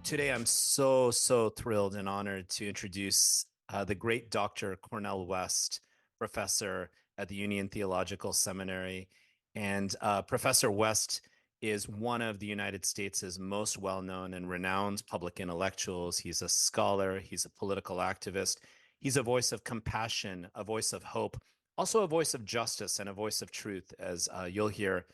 Today, I'm so thrilled and honored to introduce the great Dr. Cornel West, professor at the Union Theological Seminary. And Professor West is one of the United States' most well-known and renowned public intellectuals. He's a scholar, he's a political activist, he's a voice of compassion, a voice of hope, also a voice of justice and a voice of truth, as you'll hear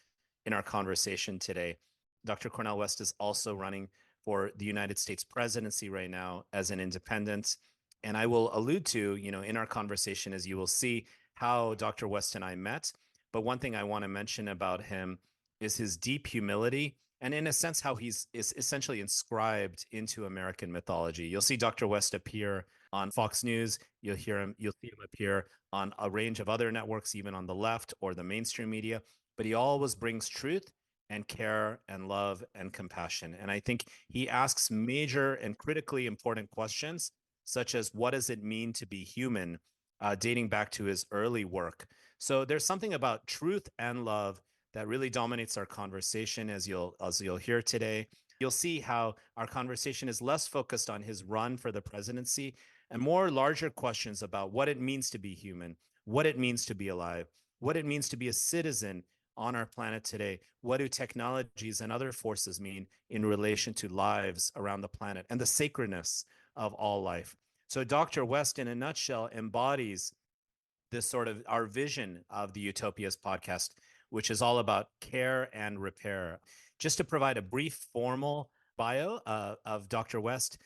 in our conversation today. Dr. Cornel West is also running for the United States presidency right now as an independent. And I will allude to, in our conversation, as you will see, how Dr. West and I met. But one thing I want to mention about him is his deep humility and, in a sense, how is essentially inscribed into American mythology. You'll see Dr. West appear on Fox News. You'll see him appear on a range of other networks, even on the left or the mainstream media. But he always brings truth and care and love and compassion. And I think he asks major and critically important questions, such as what does it mean to be human, dating back to his early work. So there's something about truth and love that really dominates our conversation, as you'll hear today. You'll see how our conversation is less focused on his run for the presidency and more larger questions about what it means to be human, what it means to be alive, what it means to be a citizen on our planet today. What do technologies and other forces mean in relation to lives around the planet and the sacredness of all life? So Dr. West, in a nutshell, embodies this sort of our vision of the Utopias podcast, which is all about care and repair. Just to provide a brief formal bio of Dr. West,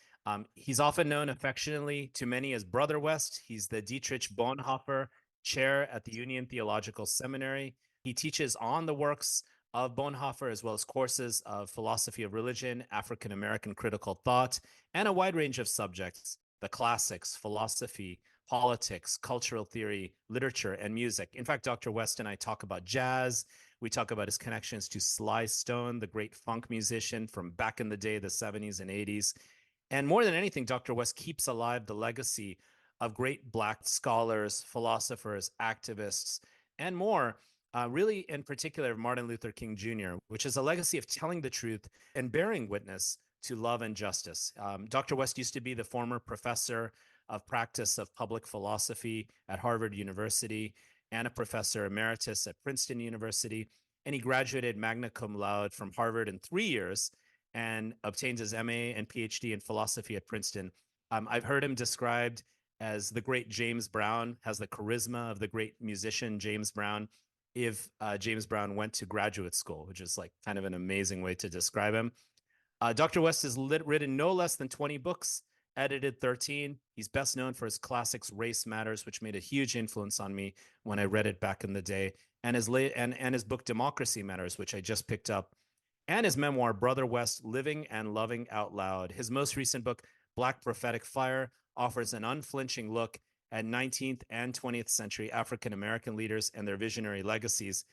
he's often known affectionately to many as Brother West. He's the Dietrich Bonhoeffer Chair at the Union Theological Seminary. He teaches on the works of Bonhoeffer, as well as courses of philosophy of religion, African American critical thought, and a wide range of subjects: the classics, philosophy, politics, cultural theory, literature, and music. In fact, Dr. West and I talk about jazz. We talk about his connections to Sly Stone, the great funk musician from back in the day, the 70s and 80s. And more than anything, Dr. West keeps alive the legacy of great Black scholars, philosophers, activists, and more. Really, in particular, Martin Luther King Jr., which is a legacy of telling the truth and bearing witness to love and justice. Dr. West used to be the former professor of practice of public philosophy at Harvard University and a professor emeritus at Princeton University. And he graduated magna cum laude from Harvard in 3 years and obtained his MA and PhD in philosophy at Princeton. I've heard him described as the great James Brown, has the charisma of the great musician James Brown, if James Brown went to graduate school, which is like kind of an amazing way to describe him. Dr. West has written no less than 20 books, edited 13. He's best known for his classics Race Matters, which made a huge influence on me when I read it back in the day, and his book Democracy Matters, which I just picked up, and his memoir Brother West, Living and Loving Out Loud. His most recent book, Black Prophetic Fire, offers an unflinching look at 19th and 20th century African American leaders and their visionary legacies.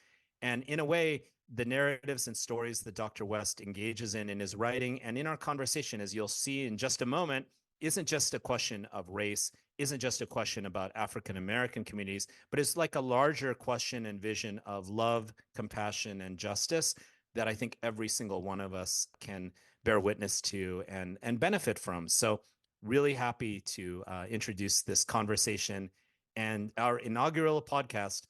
And in a way, the narratives and stories that Dr. West engages in his writing and in our conversation, as you'll see in just a moment, isn't just a question of race, isn't just a question about African American communities, but it's like a larger question and vision of love, compassion, and justice that I think every single one of us can bear witness to and benefit from. So really happy to introduce this conversation and our inaugural podcast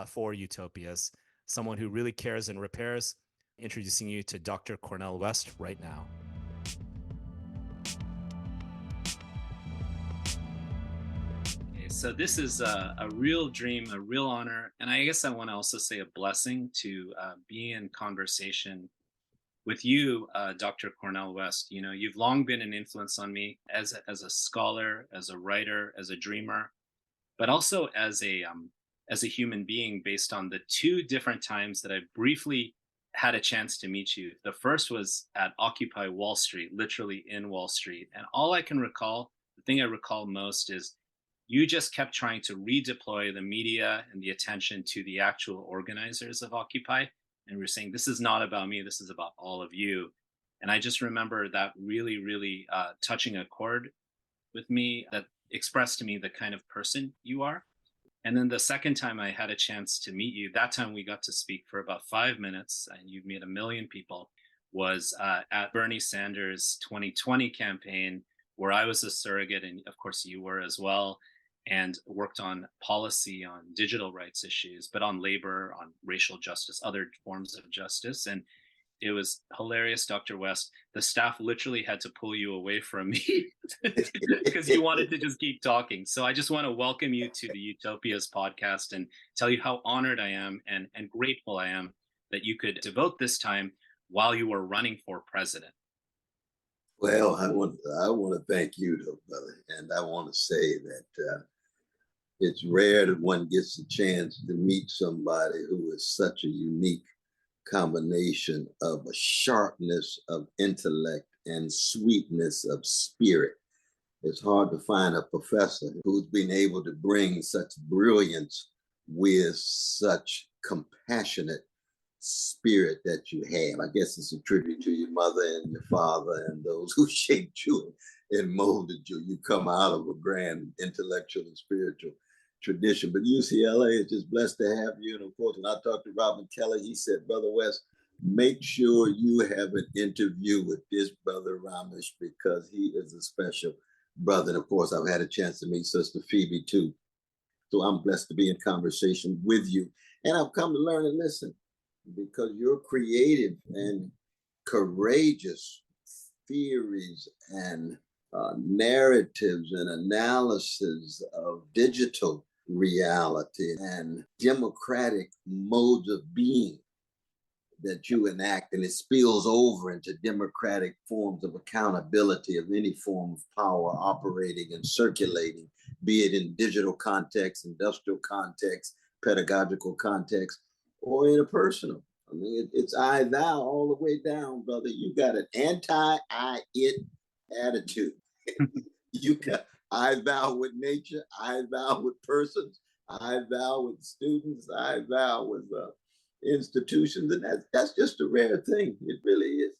for Utopias, someone who really cares and repairs, introducing you to Dr. Cornel West right now. Okay, so this is a real dream, a real honor, and I guess I want to also say a blessing to be in conversation with you, Dr. Cornel West. You know, you've long been an influence on me as a scholar, as a writer, as a dreamer, but also as a human being, based on the two different times that I briefly had a chance to meet you. The first was at Occupy Wall Street, literally in Wall Street. And all I can recall, the thing I recall most, is you just kept trying to redeploy the media and the attention to the actual organizers of Occupy. And we were saying, this is not about me, this is about all of you. And I just remember that really touching a chord with me that expressed to me the kind of person you are. And then the second time I had a chance to meet you, that time we got to speak for about 5 minutes, and you've met 1 million people, was at Bernie Sanders' 2020 campaign, where I was a surrogate, and of course you were as well, and worked on policy on digital rights issues, but on labor, on racial justice, other forms of justice. And it was hilarious, Dr. West. The staff literally had to pull you away from me because you wanted to just keep talking. So I just want to welcome you to the Utopias podcast and tell you how honored I am and grateful I am that you could devote this time while you were running for president. Well, I want to thank you, though, brother. And I want to say that it's rare that one gets a chance to meet somebody who is such a unique combination of a sharpness of intellect and sweetness of spirit. It's hard to find a professor who's been able to bring such brilliance with such compassionate spirit that you have. I guess it's a tribute to your mother and your father and those who shaped you and molded you. You come out of a grand intellectual and spiritual tradition. But UCLA is just blessed to have you. And of course, when I talked to Robin Kelly, he said, Brother West, make sure you have an interview with this brother Ramesh, because he is a special brother. And of course, I've had a chance to meet Sister Phoebe too. So I'm blessed to be in conversation with you. And I've come to learn and listen, because your creative and courageous theories and narratives and analysis of digital reality and democratic modes of being that you enact, and it spills over into democratic forms of accountability of any form of power operating and circulating, be it in digital context, industrial context, pedagogical context, or interpersonal. I mean, it's I, thou all the way down, brother. You got an anti-I, it attitude. You got I, thou with nature, I, thou with persons, I, thou with students, I, thou with institutions. And that's just a rare thing. It really is.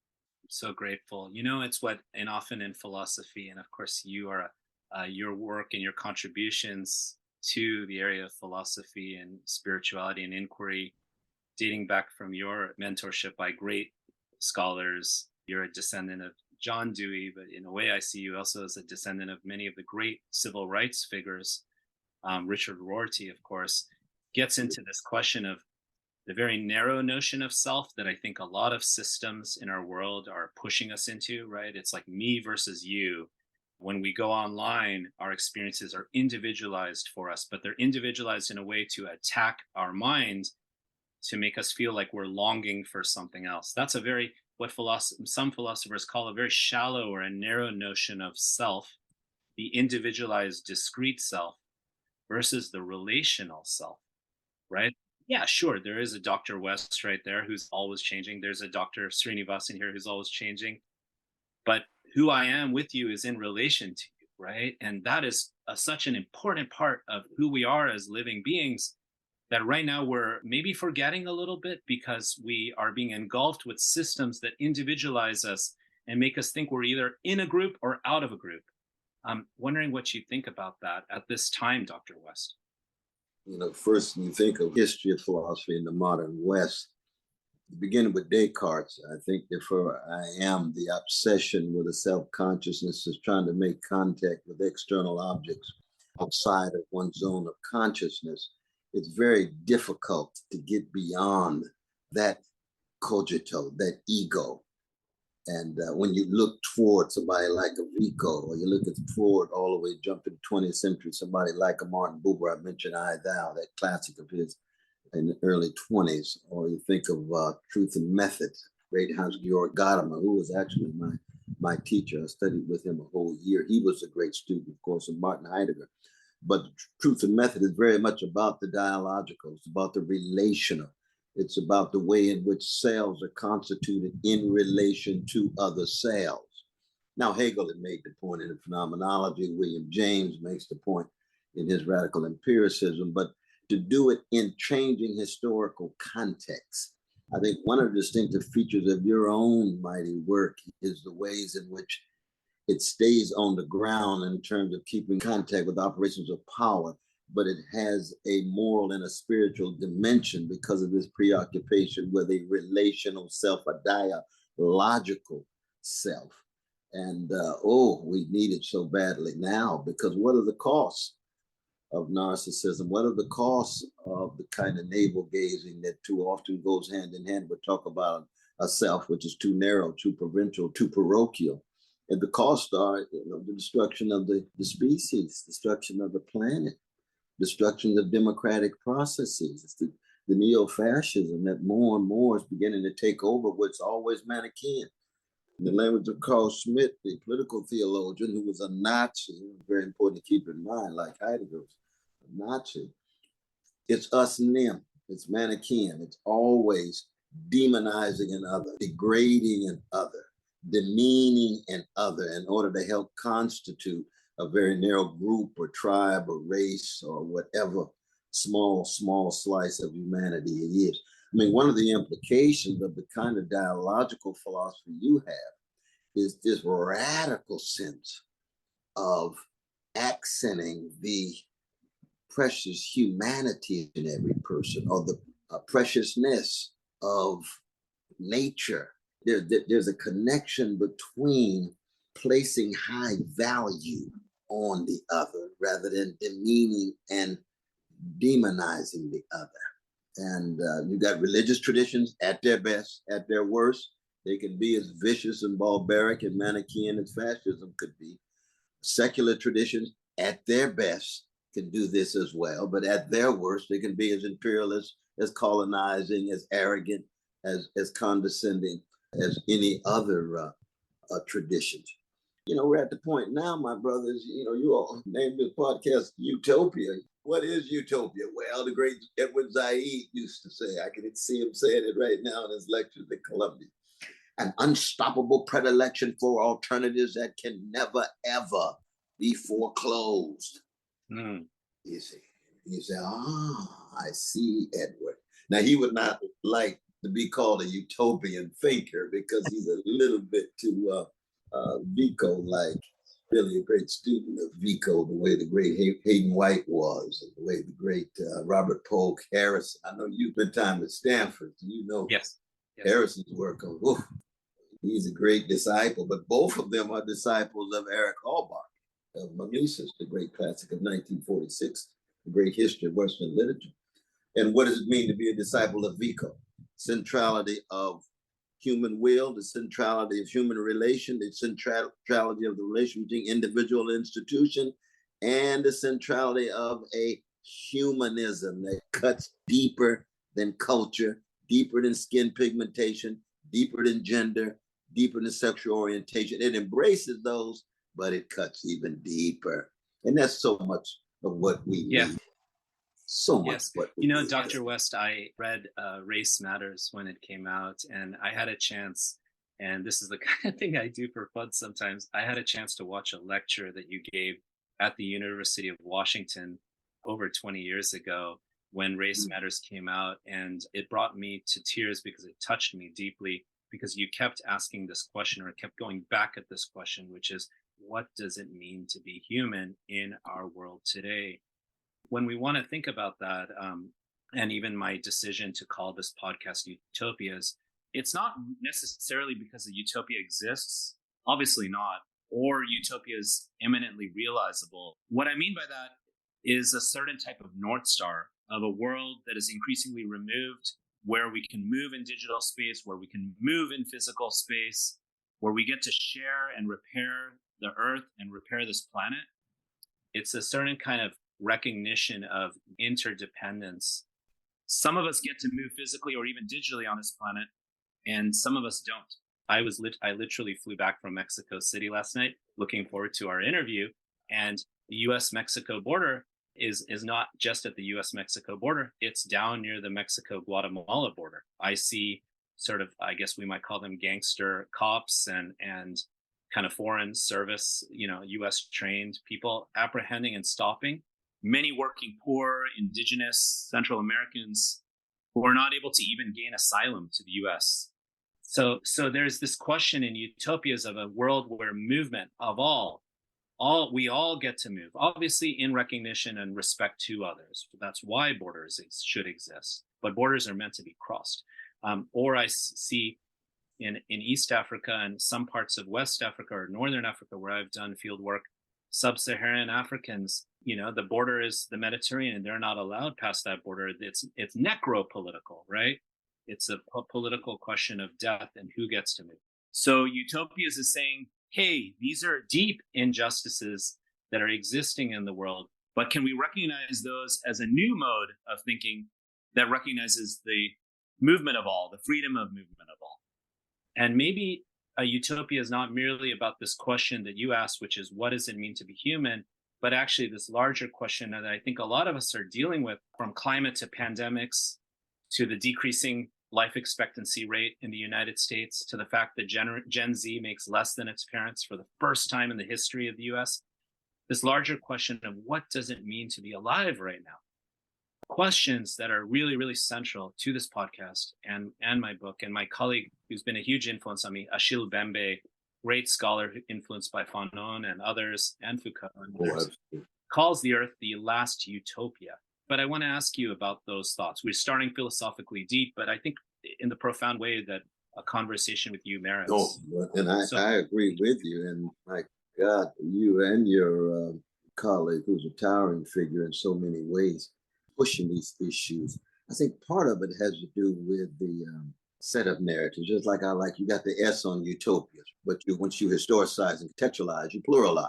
I'm so grateful. You know, it's what, and often in philosophy, and of course you are, your work and your contributions to the area of philosophy and spirituality and inquiry, dating back from your mentorship by great scholars. You're a descendant of John Dewey, but in a way I see you also as a descendant of many of the great civil rights figures. Richard Rorty, of course, gets into this question of the very narrow notion of self that I think a lot of systems in our world are pushing us into, right? It's like me versus you. When we go online, our experiences are individualized for us, but they're individualized in a way to attack our mind, to make us feel like we're longing for something else. That's a very, what some philosophers call a very shallow or a narrow notion of self, the individualized discrete self versus the relational self, right? Yeah, sure, there is a Dr. West right there who's always changing. There's a Dr. Srinivasan here who's always changing. But who I am with you is in relation to you, right? And that is such an important part of who we are as living beings, that right now we're maybe forgetting a little bit because we are being engulfed with systems that individualize us and make us think we're either in a group or out of a group. I'm wondering what you think about that at this time, Dr. West. You know, first you think of history of philosophy in the modern West, beginning with Descartes. I think therefore I am, the obsession with a self-consciousness is trying to make contact with external objects outside of one's zone of consciousness. It's very difficult to get beyond that cogito, that ego. And when you look toward somebody like a Vico, or you look forward all the way, jump to the 20th century, somebody like a Martin Buber, I mentioned I, Thou, that classic of his in the early 20s, or you think of Truth and Method, great Hans-Georg Gadamer, who was actually my teacher. I studied with him a whole year. He was a great student, of course, of Martin Heidegger. But Truth and Method is very much about the dialogical. It's about the relational. It's about the way in which cells are constituted in relation to other cells. Now, Hegel had made the point in the phenomenology. William James makes the point in his radical empiricism. But to do it in changing historical context, I think one of the distinctive features of your own mighty work is the ways in which it stays on the ground in terms of keeping contact with operations of power, but it has a moral and a spiritual dimension because of this preoccupation with a relational self, a dia, logical self. And we need it so badly now, because what are the costs of narcissism? What are the costs of the kind of navel gazing that too often goes hand in hand? We talk about a self which is too narrow, too provincial, too parochial. And the costs are, the destruction of the species, destruction of the planet, destruction of democratic processes. It's the neo-fascism that more and more is beginning to take over what's always Manichaean. In the language of Carl Schmitt, the political theologian who was a Nazi, very important to keep in mind, like Heidegger was a Nazi, it's us and them. It's Manichaean. It's always demonizing another, degrading an other, demeaning an other in order to help constitute a very narrow group or tribe or race or whatever small slice of humanity it is. I mean, one of the implications of the kind of dialogical philosophy you have is this radical sense of accenting the precious humanity in every person, or the preciousness of nature. There's a connection between placing high value on the other rather than demeaning and demonizing the other. And you got religious traditions at their best, at their worst. They can be as vicious and barbaric and Manichaean as fascism could be. Secular traditions at their best can do this as well, but at their worst, they can be as imperialist, as colonizing, as arrogant, as condescending as any other traditions. We're at the point now, my brothers, you all named this podcast Utopia. What is utopia? Well, the great Edward Said used to say, I can see him saying it right now in his lectures at Columbia, an unstoppable predilection for alternatives that can never, ever be foreclosed. You say, I see, Edward. Now, he would not like to be called a utopian thinker because he's a little bit too Vico-like. Really a great student of Vico, the way the great Hayden White was, and the way the great Robert Polk Harrison. I know you've spent time at Stanford, so you know yes. Harrison's work. He's a great disciple, but both of them are disciples of Eric Hallbach, of Mimesis, the great classic of 1946, the great history of Western literature. And what does it mean to be a disciple of Vico? Centrality of human will, the centrality of human relation, the centrality of the relation between individual and institution, and the centrality of a humanism that cuts deeper than culture, deeper than skin pigmentation, deeper than gender, deeper than sexual orientation. It embraces those, but it cuts even deeper. And that's so much of what we need. So much. Yes. Dr. West, I read Race Matters when it came out, and I had a chance, and this is the kind of thing I do for fun sometimes. I had a chance to watch a lecture that you gave at the University of Washington over 20 years ago when Race Matters came out, and it brought me to tears because it touched me deeply, because you kept asking this question, or kept going back at this question, which is, what does it mean to be human in our world today? When we want to think about that, and even my decision to call this podcast Utopias, it's not necessarily because a utopia exists, obviously not, or utopia is imminently realizable. What I mean by that is a certain type of North Star of a world that is increasingly removed, where we can move in digital space, where we can move in physical space, where we get to share and repair the earth and repair this planet. It's a certain kind of recognition of interdependence. Some of us get to move physically or even digitally on this planet, and some of us don't. I literally flew back from Mexico City last night, looking forward to our interview, and the U.S.-Mexico border is not just at the U.S.-Mexico border. It's down near the Mexico-Guatemala border. I see sort of, I guess we might call them gangster cops and kind of foreign service, U.S. trained people apprehending and stopping many working poor, indigenous, Central Americans who are not able to even gain asylum to the U.S. So there's this question in Utopias of a world where movement of we all get to move, obviously in recognition and respect to others. That's why borders should exist, but borders are meant to be crossed. Or I see in East Africa and some parts of West Africa or Northern Africa, where I've done field work, sub-Saharan Africans, the border is the Mediterranean, and they're not allowed past that border. It's necro-political, right? It's a political question of death and who gets to move. So Utopias is saying, hey, these are deep injustices that are existing in the world, but can we recognize those as a new mode of thinking that recognizes the movement of all, the freedom of movement of all? And maybe a utopia is not merely about this question that you asked, which is, what does it mean to be human? But actually this larger question that I think a lot of us are dealing with, from climate to pandemics, to the decreasing life expectancy rate in the United States, to the fact that Gen Z makes less than its parents for the first time in the history of the US. This larger question of what does it mean to be alive right now? Questions that are really, really central to this podcast and my book. And my colleague, who's been a huge influence on me, Achille Bembe, great scholar influenced by Fanon and others, and Foucault and others, calls the Earth the last utopia. But I want to ask you about those thoughts. We're starting philosophically deep, but I think in the profound way that a conversation with you merits. Oh, and I agree with you. And my God, you and your colleague, who's a towering figure in so many ways, pushing these issues. I think part of it has to do with the set of narratives. Just like you got the S on utopias, but once you historicize and contextualize, you pluralize.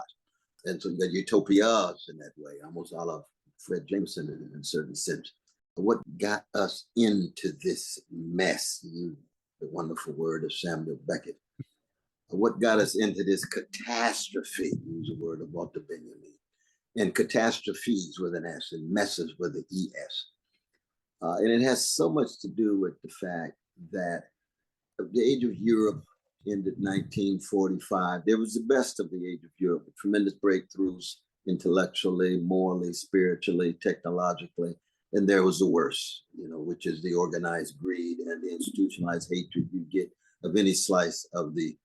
And so you got utopias in that way, almost a la Fred Jameson in a certain sense. What got us into this mess, the wonderful word of Samuel Beckett, what got us into this catastrophe, use the word of Walter Benjamin, and catastrophes with an S and messes with an ES. And it has so much to do with the fact that the age of Europe ended 1945. There was the best of the age of Europe, tremendous breakthroughs intellectually, morally, spiritually, technologically. And there was the worst, which is the organized greed and the institutionalized hatred you get of any slice of the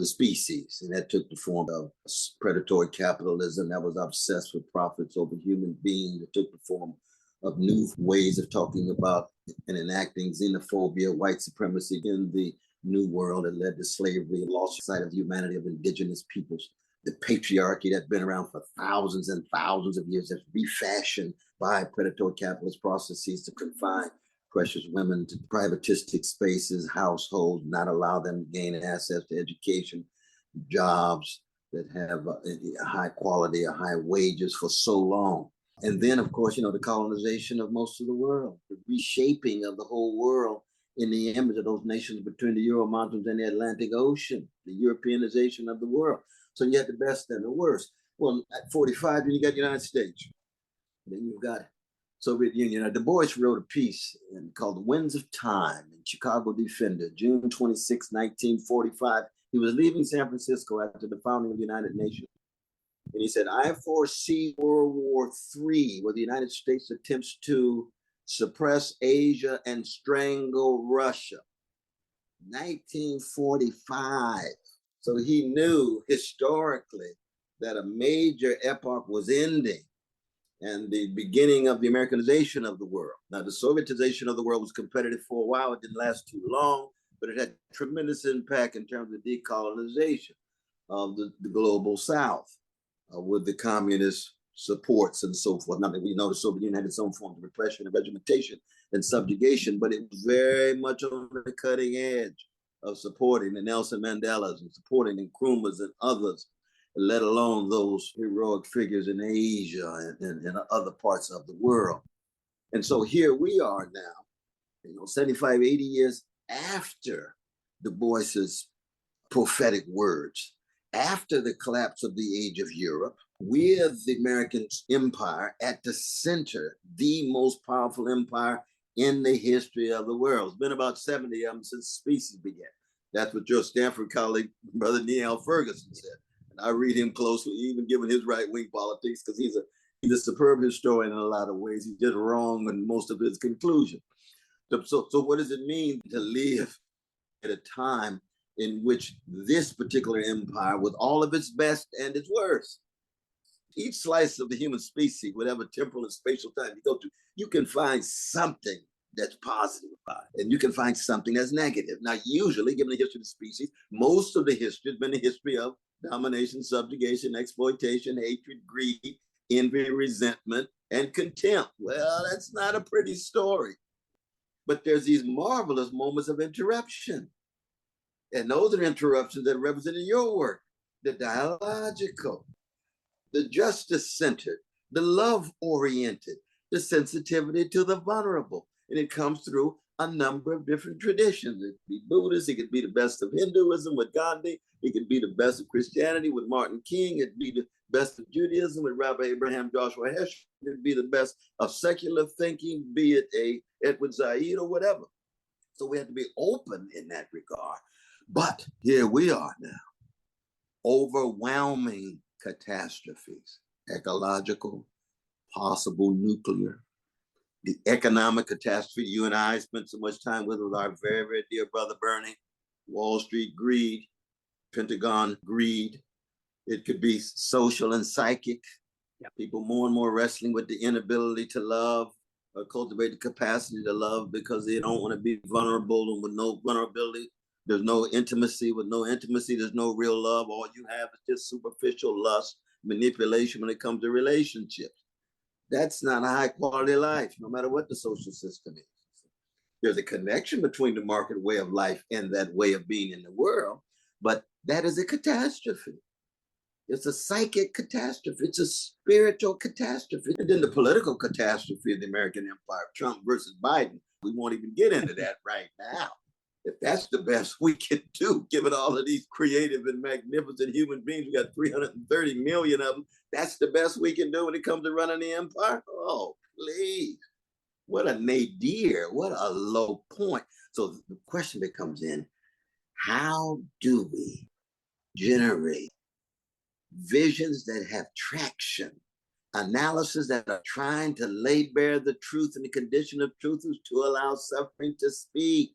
species. And that took the form of predatory capitalism that was obsessed with profits over human beings. It took the form of new ways of talking about and enacting xenophobia, white supremacy in the New World. It led to slavery, lost sight of the humanity of indigenous peoples. The patriarchy that's been around for thousands and thousands of years that's refashioned by predatory capitalist processes to confine precious women to privatistic spaces, households, not allow them to gain access to education, jobs that have a high quality, a high wages for so long. And then, of course, the colonization of most of the world, the reshaping of the whole world in the image of those nations between the Ural Mountains and the Atlantic Ocean, the Europeanization of the world. So you had the best and the worst. Well, at 45, then you got the United States. Then you've got Soviet Union. Du Bois wrote a piece called The Winds of Time in Chicago Defender, June 26, 1945. He was leaving San Francisco after the founding of the United Nations. And he said, I foresee World War III, where the United States attempts to suppress Asia and strangle Russia. 1945. So he knew historically that a major epoch was ending and the beginning of the Americanization of the world. Now, the Sovietization of the world was competitive for a while. It didn't last too long, but it had tremendous impact in terms of decolonization of the global South with the communist supports and so forth. Now that we know the Soviet Union had its own form of repression and regimentation and subjugation, but it was very much on the cutting edge of supporting the Nelson Mandelas and supporting the Nkrumahs and others, let alone those heroic figures in Asia and other parts of the world. And so here we are now, 75, 80 years after Du Bois's prophetic words, after the collapse of the age of Europe, with the American empire at the center, the most powerful empire in the history of the world. It's been about 70 of them since species began. That's what your Stanford colleague, Brother Neil Ferguson said. And I read him closely, even given his right-wing politics, because he's a superb historian in a lot of ways. He's just wrong in most of his conclusions. So what does it mean to live at a time in which this particular empire, with all of its best and its worst, each slice of the human species, whatever temporal and spatial time you go to, you can find something that's positive about it. And you can find something that's negative. Now, usually, given the history of the species, most of the history has been a history of domination, subjugation, exploitation, hatred, greed, envy, resentment, and contempt. Well, that's not a pretty story. But there's these marvelous moments of interruption. And those are interruptions that represent in your work: the dialogical, the justice-centered, the love-oriented, the sensitivity to the vulnerable. And it comes through a number of different traditions. It could be Buddhist, it could be the best of Hinduism with Gandhi, it could be the best of Christianity with Martin King, it could be the best of Judaism with Rabbi Abraham Joshua Heschel, it could be the best of secular thinking, be it a Edward Said or whatever. So we have to be open in that regard. But here we are now, overwhelming catastrophes, ecological, possible nuclear, the economic catastrophe you and I spent so much time with our very, very dear brother Bernie, Wall Street greed, Pentagon greed. It could be social and psychic. Yep. People more and more wrestling with the inability to love or cultivate the capacity to love because they don't want to be vulnerable, and with no vulnerability, there's no intimacy. With no intimacy, there's no real love. All you have is just superficial lust, manipulation when it comes to relationships. That's not a high quality life, no matter what the social system is. There's a connection between the market way of life and that way of being in the world, but that is a catastrophe. It's a psychic catastrophe. It's a spiritual catastrophe. And then the political catastrophe of the American empire, Trump versus Biden. We won't even get into that right now. If that's the best we can do, given all of these creative and magnificent human beings, we got 330 million of them, that's the best we can do when it comes to running the empire? Oh, please. What a nadir, what a low point. So the question that comes in, how do we generate visions that have traction, analysis that are trying to lay bare the truth and the condition of truth is to allow suffering to speak,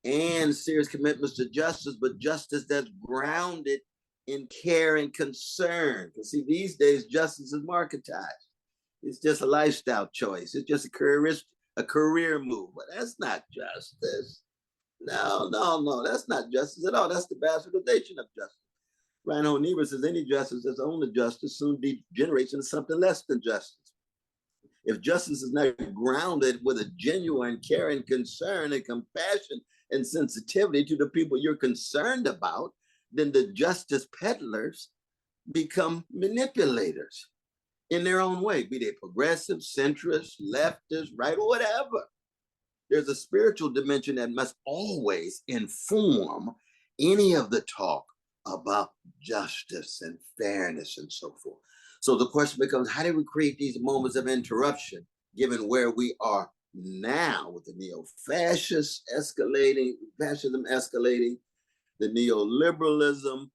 and serious commitments to justice, but justice that's grounded in care and concern. Because see, these days, justice is marketized. It's just a lifestyle choice. It's just a career move. But that's not justice. No, that's not justice at all. That's the bastardization of justice. Reinhold Niebuhr says any justice that's only justice soon degenerates into something less than justice. If justice is not grounded with a genuine care and concern and compassion and sensitivity to the people you're concerned about, then the justice peddlers become manipulators in their own way, be they progressive, centrist, leftist, right, or whatever. There's a spiritual dimension that must always inform any of the talk about justice and fairness and so forth. So the question becomes, how do we create these moments of interruption, given where we are now with the neo-fascism escalating, the neoliberalism,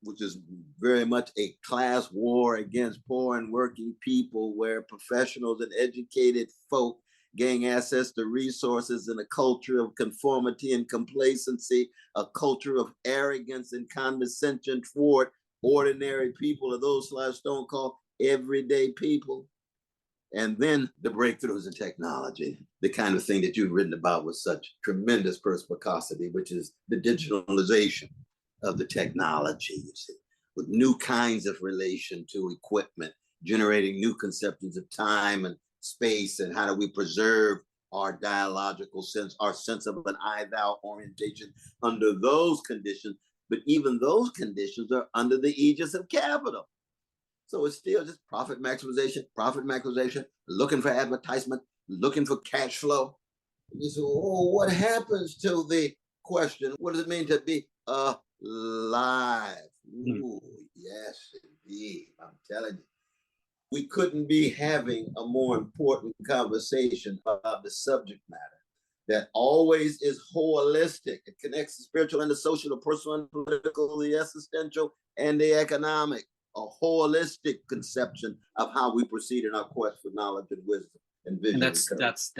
which is very much a class war against poor and working people, where professionals and educated folk gain access to resources, in a culture of conformity and complacency, a culture of arrogance and condescension toward ordinary people, or those Stone called everyday people. And then the breakthroughs in technology, the kind of thing that you've written about with such tremendous perspicacity, which is the digitalization of the technology, you see, with new kinds of relation to equipment, generating new conceptions of time and space, and how do we preserve our dialogical sense, our sense of an I-thou orientation under those conditions. But even those conditions are under the aegis of capital. So it's still just profit maximization, looking for advertisement, looking for cash flow. You say, oh, what happens to the question, what does it mean to be alive? Ooh, yes, indeed. I'm telling you. We couldn't be having a more important conversation about the subject matter that always is holistic. It connects the spiritual and the social, the personal and political, the existential and the economic, a holistic conception of how we proceed in our quest for knowledge and wisdom and vision. And that's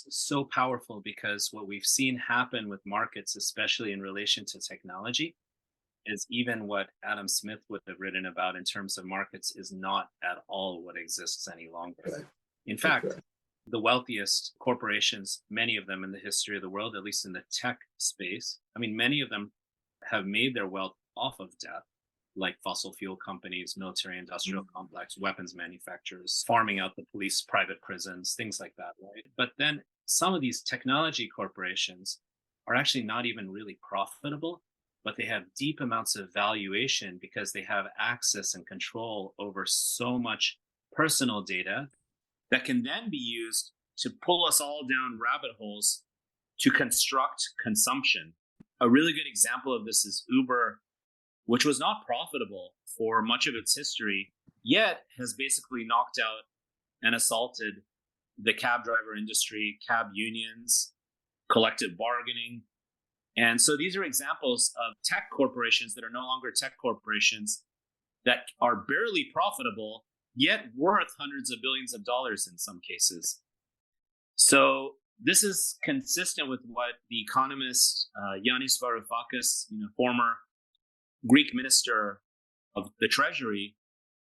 so powerful, because what we've seen happen with markets, especially in relation to technology, is even what Adam Smith would have written about in terms of markets is not at all what exists any longer. Right. In fact, the wealthiest corporations, many of them in the history of the world, at least in the tech space. I mean, many of them have made their wealth off of death, like fossil fuel companies, military industrial complex, weapons manufacturers, farming out the police, private prisons, things like that, right? But then some of these technology corporations are actually not even really profitable, but they have deep amounts of valuation because they have access and control over so much personal data that can then be used to pull us all down rabbit holes to construct consumption. A really good example of this is Uber, which was not profitable for much of its history, yet has basically knocked out and assaulted the cab driver industry, cab unions, collective bargaining. And so these are examples of tech corporations that are no longer tech corporations that are barely profitable, yet worth hundreds of billions of dollars in some cases. So this is consistent with what the economist Yanis Varoufakis, former Greek minister of the Treasury,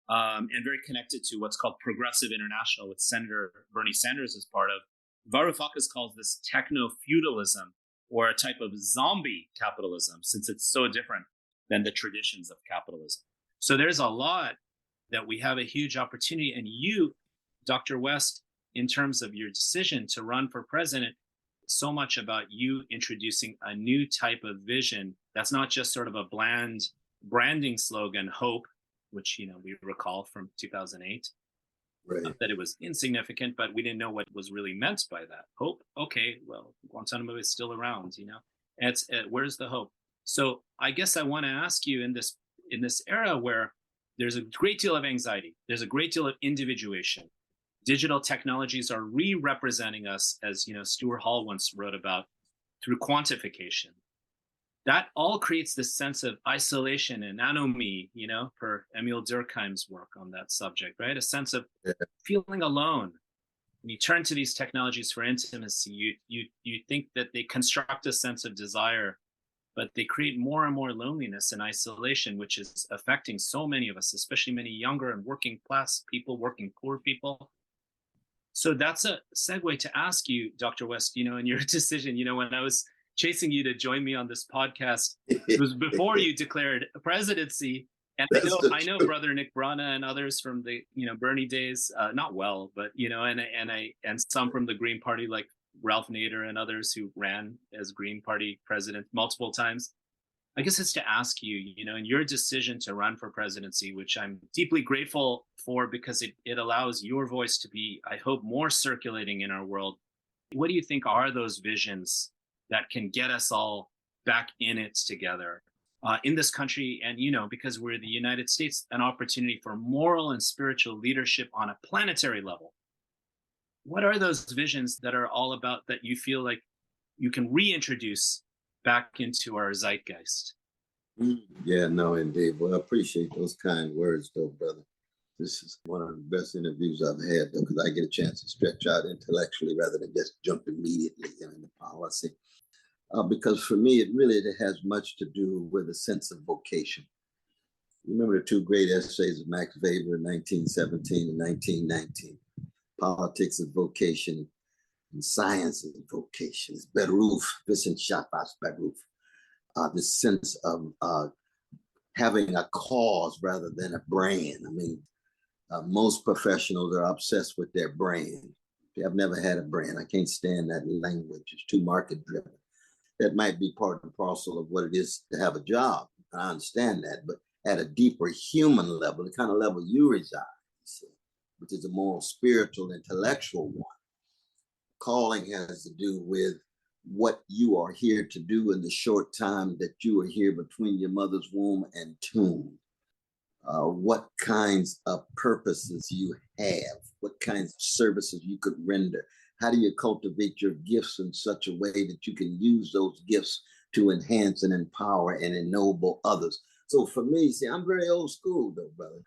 and very connected to what's called Progressive International, which Senator Bernie Sanders is part of. Varoufakis calls this techno-feudalism, or a type of zombie capitalism, since it's so different than the traditions of capitalism. So there's a lot that we have a huge opportunity. And you, Dr. West, in terms of your decision to run for president, so much about you introducing a new type of vision that's not just sort of a bland branding slogan, hope, which we recall from 2008. Right. That it was insignificant, but we didn't know what was really meant by that. Hope, okay, well, Guantanamo is still around, It's where's the hope? So I guess I want to ask you in this era where there's a great deal of anxiety, there's a great deal of individuation. Digital technologies are re-representing us, as Stuart Hall once wrote about, through quantification. That all creates this sense of isolation and anomie, per Emil Durkheim's work on that subject, right? A sense of feeling alone. When you turn to these technologies for intimacy, you think that they construct a sense of desire, but they create more and more loneliness and isolation, which is affecting so many of us, especially many younger and working class people, working poor people. So that's a segue to ask you, Dr. West, in your decision, when I was chasing you to join me on this podcast, it was before you declared presidency. And I know Brother Nick Brana and others from the Bernie days, not well, but and some from the Green Party like Ralph Nader and others who ran as Green Party president multiple times. I guess it's to ask you, in your decision to run for presidency, which I'm deeply grateful for because it allows your voice to be, I hope, more circulating in our world. What do you think are those visions that can get us all back in it together in this country? And, because we're the United States, an opportunity for moral and spiritual leadership on a planetary level. What are those visions that are all about that you feel like you can reintroduce back into our zeitgeist? Yeah, no, indeed. Well, I appreciate those kind words, though, brother. This is one of the best interviews I've had, though, because I get a chance to stretch out intellectually rather than just jump immediately into policy. Because for me, it has much to do with a sense of vocation. Remember the two great essays of Max Weber in 1917 and 1919, Politics of Vocation and Science of Vocation. It's Beruf, Wissenschaft als Beruf. This sense of having a cause rather than a brand. I mean, most professionals are obsessed with their brand. I've never had a brand. I can't stand that language. It's too market driven. That might be part and parcel of what it is to have a job. I understand that, but at a deeper human level, the kind of level you reside, which is a more spiritual, intellectual one. Calling has to do with what you are here to do in the short time that you are here between your mother's womb and tomb. What kinds of purposes you have, what kinds of services you could render. How do you cultivate your gifts in such a way that you can use those gifts to enhance and empower and ennoble others? So for me, see, I'm very old school though, brother.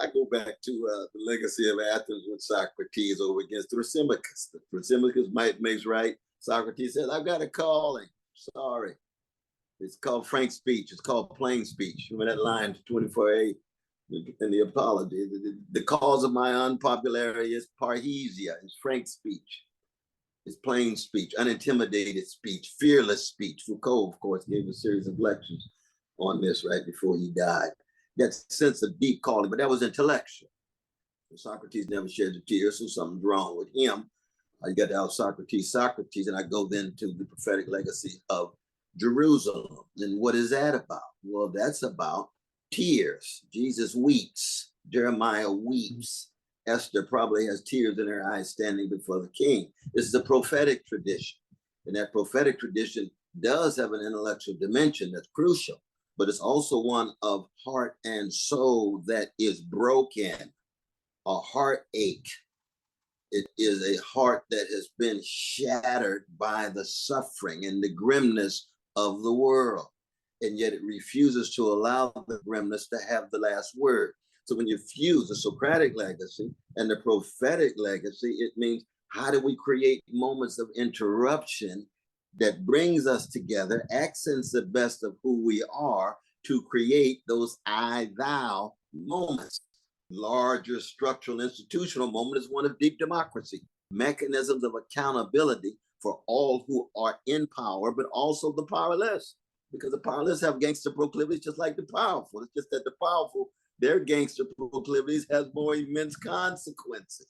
I go back to the legacy of Athens with Socrates over against Thrasymachus. Thrasymachus might makes right. Socrates says, I've got a calling. Sorry. It's called frank speech. It's called plain speech. Remember that line 24a? in the apology. The cause of my unpopularity is parrhesia, is frank speech, is plain speech, unintimidated speech, fearless speech. Foucault, of course, gave a series of lectures on this right before he died. That sense of deep calling, but that was intellectual. Socrates never shed a tear, so something's wrong with him. You got to out Socrates, and I go then to the prophetic legacy of Jerusalem. And what is that about? Well, that's about tears. Jesus weeps. Jeremiah weeps. Esther probably has tears in her eyes standing before the king. This is a prophetic tradition. And that prophetic tradition does have an intellectual dimension that's crucial, but it's also one of heart and soul that is broken, a heartache. It is a heart that has been shattered by the suffering and the grimness of the world. And yet it refuses to allow the grimness to have the last word. So when you fuse the Socratic legacy and the prophetic legacy, it means how do we create moments of interruption that brings us together, accents the best of who we are to create those I, thou moments. Larger structural institutional moment is one of deep democracy, mechanisms of accountability for all who are in power, but also the powerless, because the powerless have gangster proclivities just like the powerful. It's just that the powerful, their gangster proclivities has more immense consequences.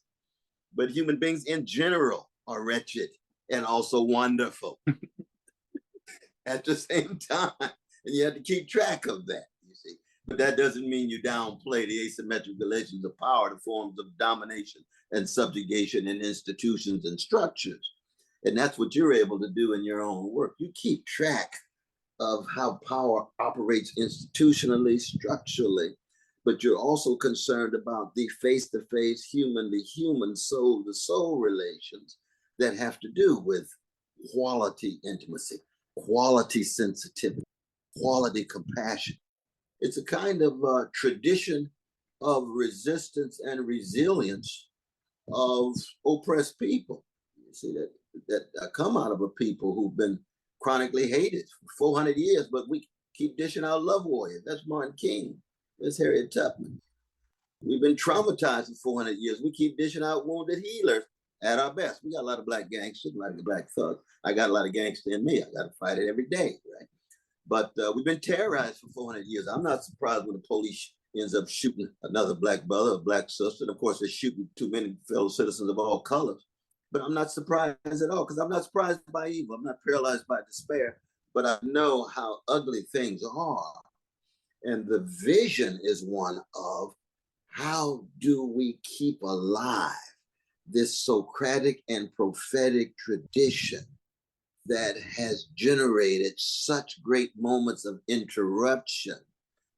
But human beings in general are wretched and also wonderful at the same time. And you have to keep track of that. But that doesn't mean you downplay the asymmetric relations of power, the forms of domination and subjugation in institutions and structures. And that's what you're able to do in your own work. You keep track of how power operates institutionally, structurally, but you're also concerned about the face-to-face, human-to-human, soul-to-soul relations that have to do with quality intimacy, quality sensitivity, quality compassion. It's a kind of tradition of resistance and resilience of oppressed people. You see that come out of a people who've been chronically hated for 400 years, but we keep dishing out love warriors. That's Martin King. That's Harriet Tubman. We've been traumatized for 400 years. We keep dishing out wounded healers at our best. We got a lot of black gangsters, a lot of black thugs. I got a lot of gangster in me. I got to fight it every day, right? But we've been terrorized for 400 years. I'm not surprised when the police ends up shooting another black brother or black sister. And of course, they're shooting too many fellow citizens of all colors. But I'm not surprised at all, because I'm not surprised by evil. I'm not paralyzed by despair, but I know how ugly things are. And the vision is one of how do we keep alive this Socratic and prophetic tradition that has generated such great moments of interruption,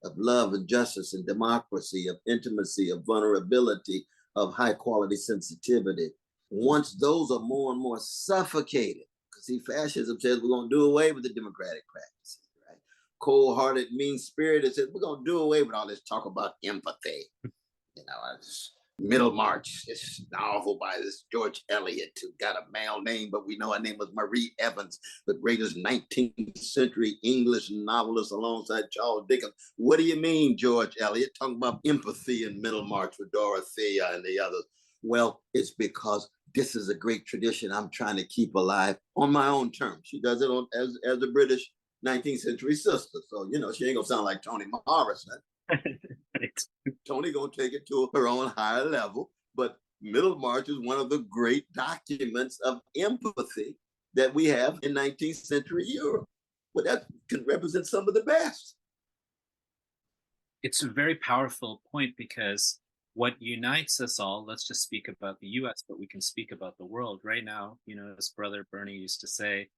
of love and justice and democracy, of intimacy, of vulnerability, of high quality sensitivity. Once those are more and more suffocated, because see, fascism says we're going to do away with the democratic practices, right? Cold-hearted, mean-spirited says we're going to do away with all this talk about empathy. You know, Middlemarch, this novel by this George Eliot, who got a male name, but we know her name was Marie Evans, the greatest 19th century English novelist alongside Charles Dickens. What do you mean, George Eliot, talking about empathy in Middlemarch with Dorothea and the others? Well, it's because this is a great tradition I'm trying to keep alive on my own terms. She does it as a British 19th century sister. So, you know, she ain't gonna sound like Toni Morrison. Right. Toni gonna take it to her own higher level, but Middlemarch is one of the great documents of empathy that we have in 19th century Europe. But that can represent some of the best. It's a very powerful point, because what unites us all, let's just speak about the US, but we can speak about the world right now. You know, as Brother Bernie used to say,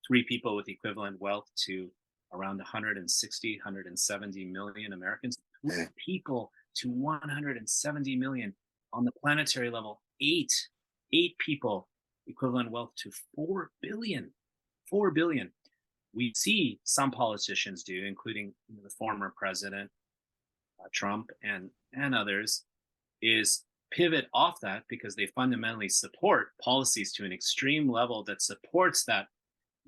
3 people with equivalent wealth to around 160, 170 million Americans. 3 people to 170 million. On the planetary level, 8 people, equivalent wealth to 4 billion. 4 billion. We see some politicians do, including the former president, Trump and others, is pivot off that because they fundamentally support policies to an extreme level that supports that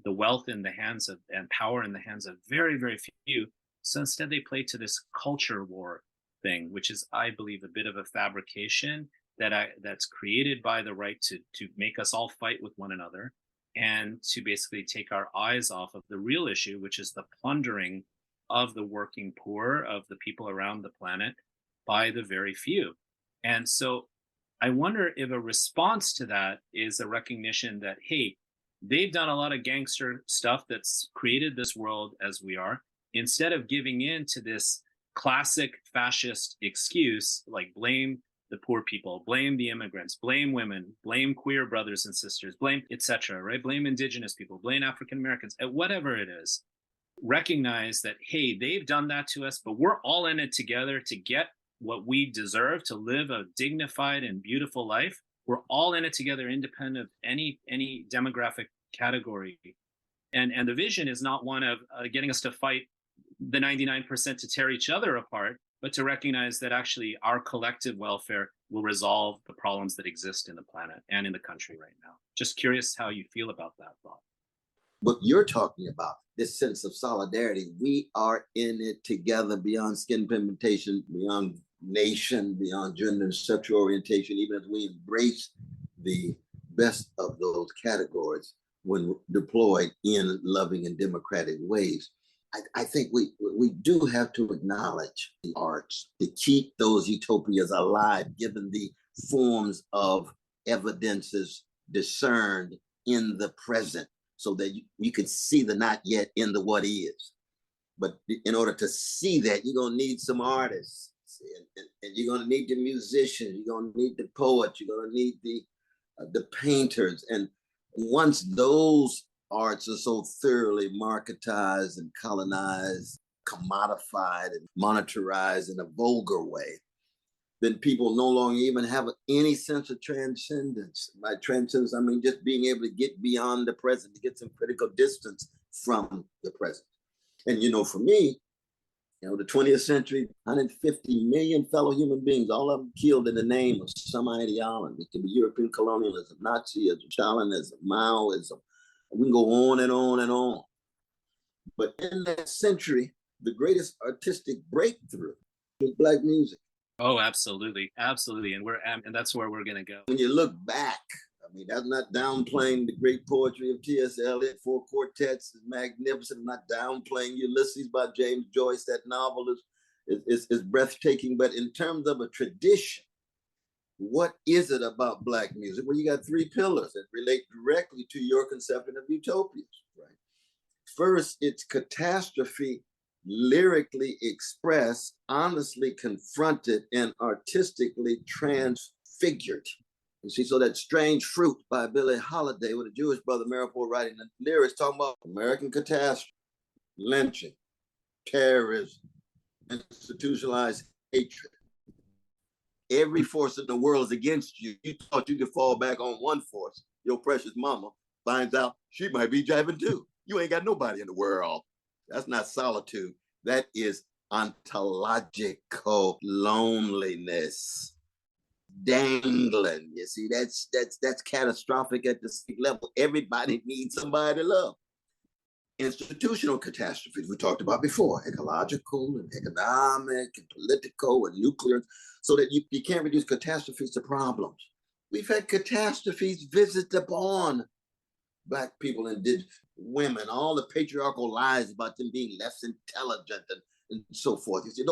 the wealth in the hands of and power in the hands of very, very few. So instead they play to this culture war thing, which is, I believe, a bit of a fabrication that's created by the right to make us all fight with one another, and to basically take our eyes off of the real issue, which is the plundering of the working poor, of the people around the planet, by the very few. And so I wonder if a response to that is a recognition that, hey, they've done a lot of gangster stuff that's created this world as we are. Instead of giving in to this classic fascist excuse, like blame the poor people, blame the immigrants, blame women, blame queer brothers and sisters, blame etc., right? Blame indigenous people, blame African Americans, whatever it is. Recognize that, hey, they've done that to us, but we're all in it together to get what we deserve, to live a dignified and beautiful life. We're all in it together, independent of any demographic category. And the vision is not one of getting us to fight the 99% to tear each other apart, but to recognize that actually our collective welfare will resolve the problems that exist in the planet and in the country right now. Just curious how you feel about that thought. What you're talking about, this sense of solidarity, we are in it together beyond skin pigmentation, beyond nation, beyond gender and sexual orientation, even as we embrace the best of those categories when deployed in loving and democratic ways. I think we do have to acknowledge the arts to keep those utopias alive, given the forms of evidences discerned in the present, so that you can see the not yet in the what is. But in order to see that, you're going to need some artists, and you're going to need the musicians, you're going to need the poets, you're going to need the painters. And once those arts are so thoroughly marketized and colonized, commodified and monetarized in a vulgar way, then people no longer even have any sense of transcendence. By transcendence, I mean just being able to get beyond the present, to get some critical distance from the present. And, for me, the 20th century, 150 million fellow human beings, all of them killed in the name of some ideology. It can be European colonialism, Nazism, Stalinism, Maoism. We can go on and on and on. But in that century, the greatest artistic breakthrough was Black music. Oh, absolutely. Absolutely. And that's where we're going to go. When you look back, I mean, that's not downplaying the great poetry of T.S. Eliot. Four quartets is magnificent. I'm not downplaying Ulysses by James Joyce. That novel is breathtaking. But in terms of a tradition, what is it about Black music? Well, you got three pillars that relate directly to your conception of utopias, right? First, it's catastrophe lyrically expressed, honestly confronted, and artistically transfigured. You see, so that Strange Fruit by Billie Holiday, with a Jewish brother, Maripol, writing the lyrics, talking about American catastrophe, lynching, terrorism, institutionalized hatred. Every force in the world is against you. You thought you could fall back on one force. Your precious mama finds out she might be jiving too. You ain't got nobody in the world. That's not solitude. That is ontological loneliness. Dangling. You see, that's catastrophic at the level. Everybody needs somebody to love. Institutional catastrophes we talked about before, ecological and economic and political and nuclear, so that you can't reduce catastrophes to problems. We've had catastrophes visit upon Black people, indigenous women, all the patriarchal lies about them being less intelligent and so forth. You see,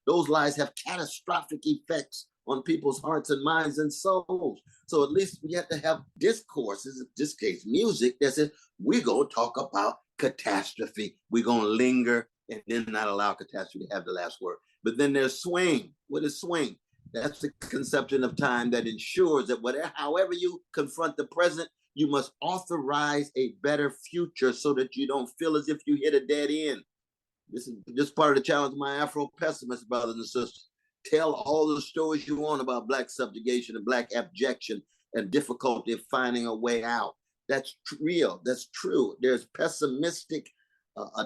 those lies have catastrophic effects on people's hearts and minds and souls. So at least we have to have discourses, in this case, music, that says, we're going to talk about catastrophe. We're going to linger and then not allow catastrophe to have the last word. But then there's swing. What is swing? That's the conception of time that ensures that however you confront the present, you must authorize a better future so that you don't feel as if you hit a dead end. This is just part of the challenge of my Afro-pessimist brothers and sisters. Tell all the stories you want about Black subjugation and Black abjection and difficulty of finding a way out. That's real. That's true. There's pessimistic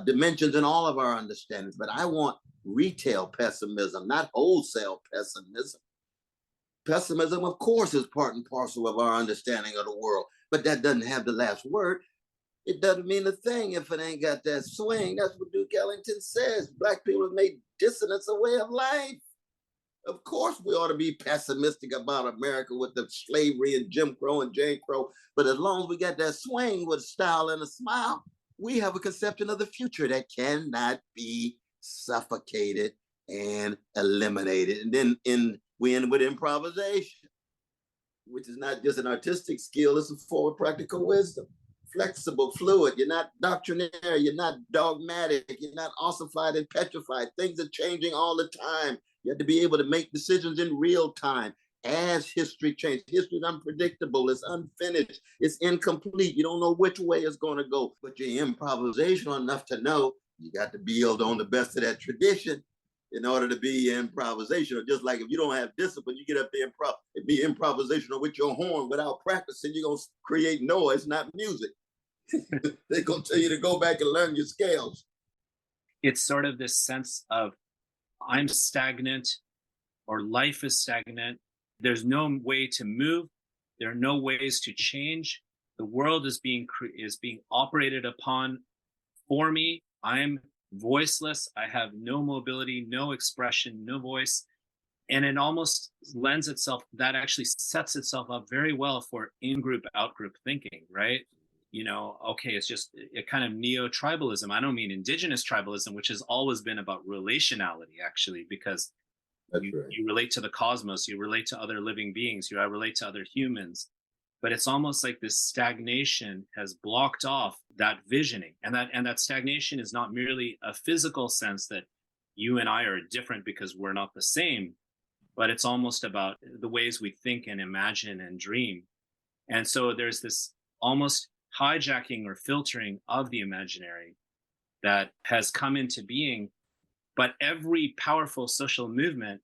dimensions in all of our understandings, but I want retail pessimism, not wholesale pessimism. Pessimism, of course, is part and parcel of our understanding of the world, but that doesn't have the last word. It doesn't mean a thing if it ain't got that swing. That's what Duke Ellington says. Black people have made dissonance a way of life. Of course, we ought to be pessimistic about America with the slavery and Jim Crow and Jane Crow. But as long as we got that swing with style and a smile, we have a conception of the future that cannot be suffocated and eliminated. And then we end with improvisation, which is not just an artistic skill, it's a forward practical wisdom. Flexible, fluid, you're not doctrinaire, you're not dogmatic, you're not ossified and petrified. Things are changing all the time. You have to be able to make decisions in real time as history changes. History is unpredictable, it's unfinished, it's incomplete. You don't know which way it's going to go, but you're improvisational enough to know you got to build on the best of that tradition in order to be improvisational. Just like if you don't have discipline, you get up there and be improvisational with your horn without practicing, you're going to create noise, not music. They're going to tell you to go back and learn your scales. It's sort of this sense of I'm stagnant or life is stagnant. There's no way to move. There are no ways to change. The world is being operated upon for me. I'm voiceless. I have no mobility, no expression, no voice. And it almost lends itself, that actually sets itself up very well for in-group, out-group thinking, right? You know, okay, it's just a kind of neo-tribalism. I don't mean indigenous tribalism, which has always been about relationality, actually, because you relate to the cosmos, you relate to other living beings, you relate to other humans. But it's almost like this stagnation has blocked off that visioning. And that stagnation is not merely a physical sense that you and I are different because we're not the same, but it's almost about the ways we think and imagine and dream. And so there's this almost hijacking or filtering of the imaginary that has come into being. But every powerful social movement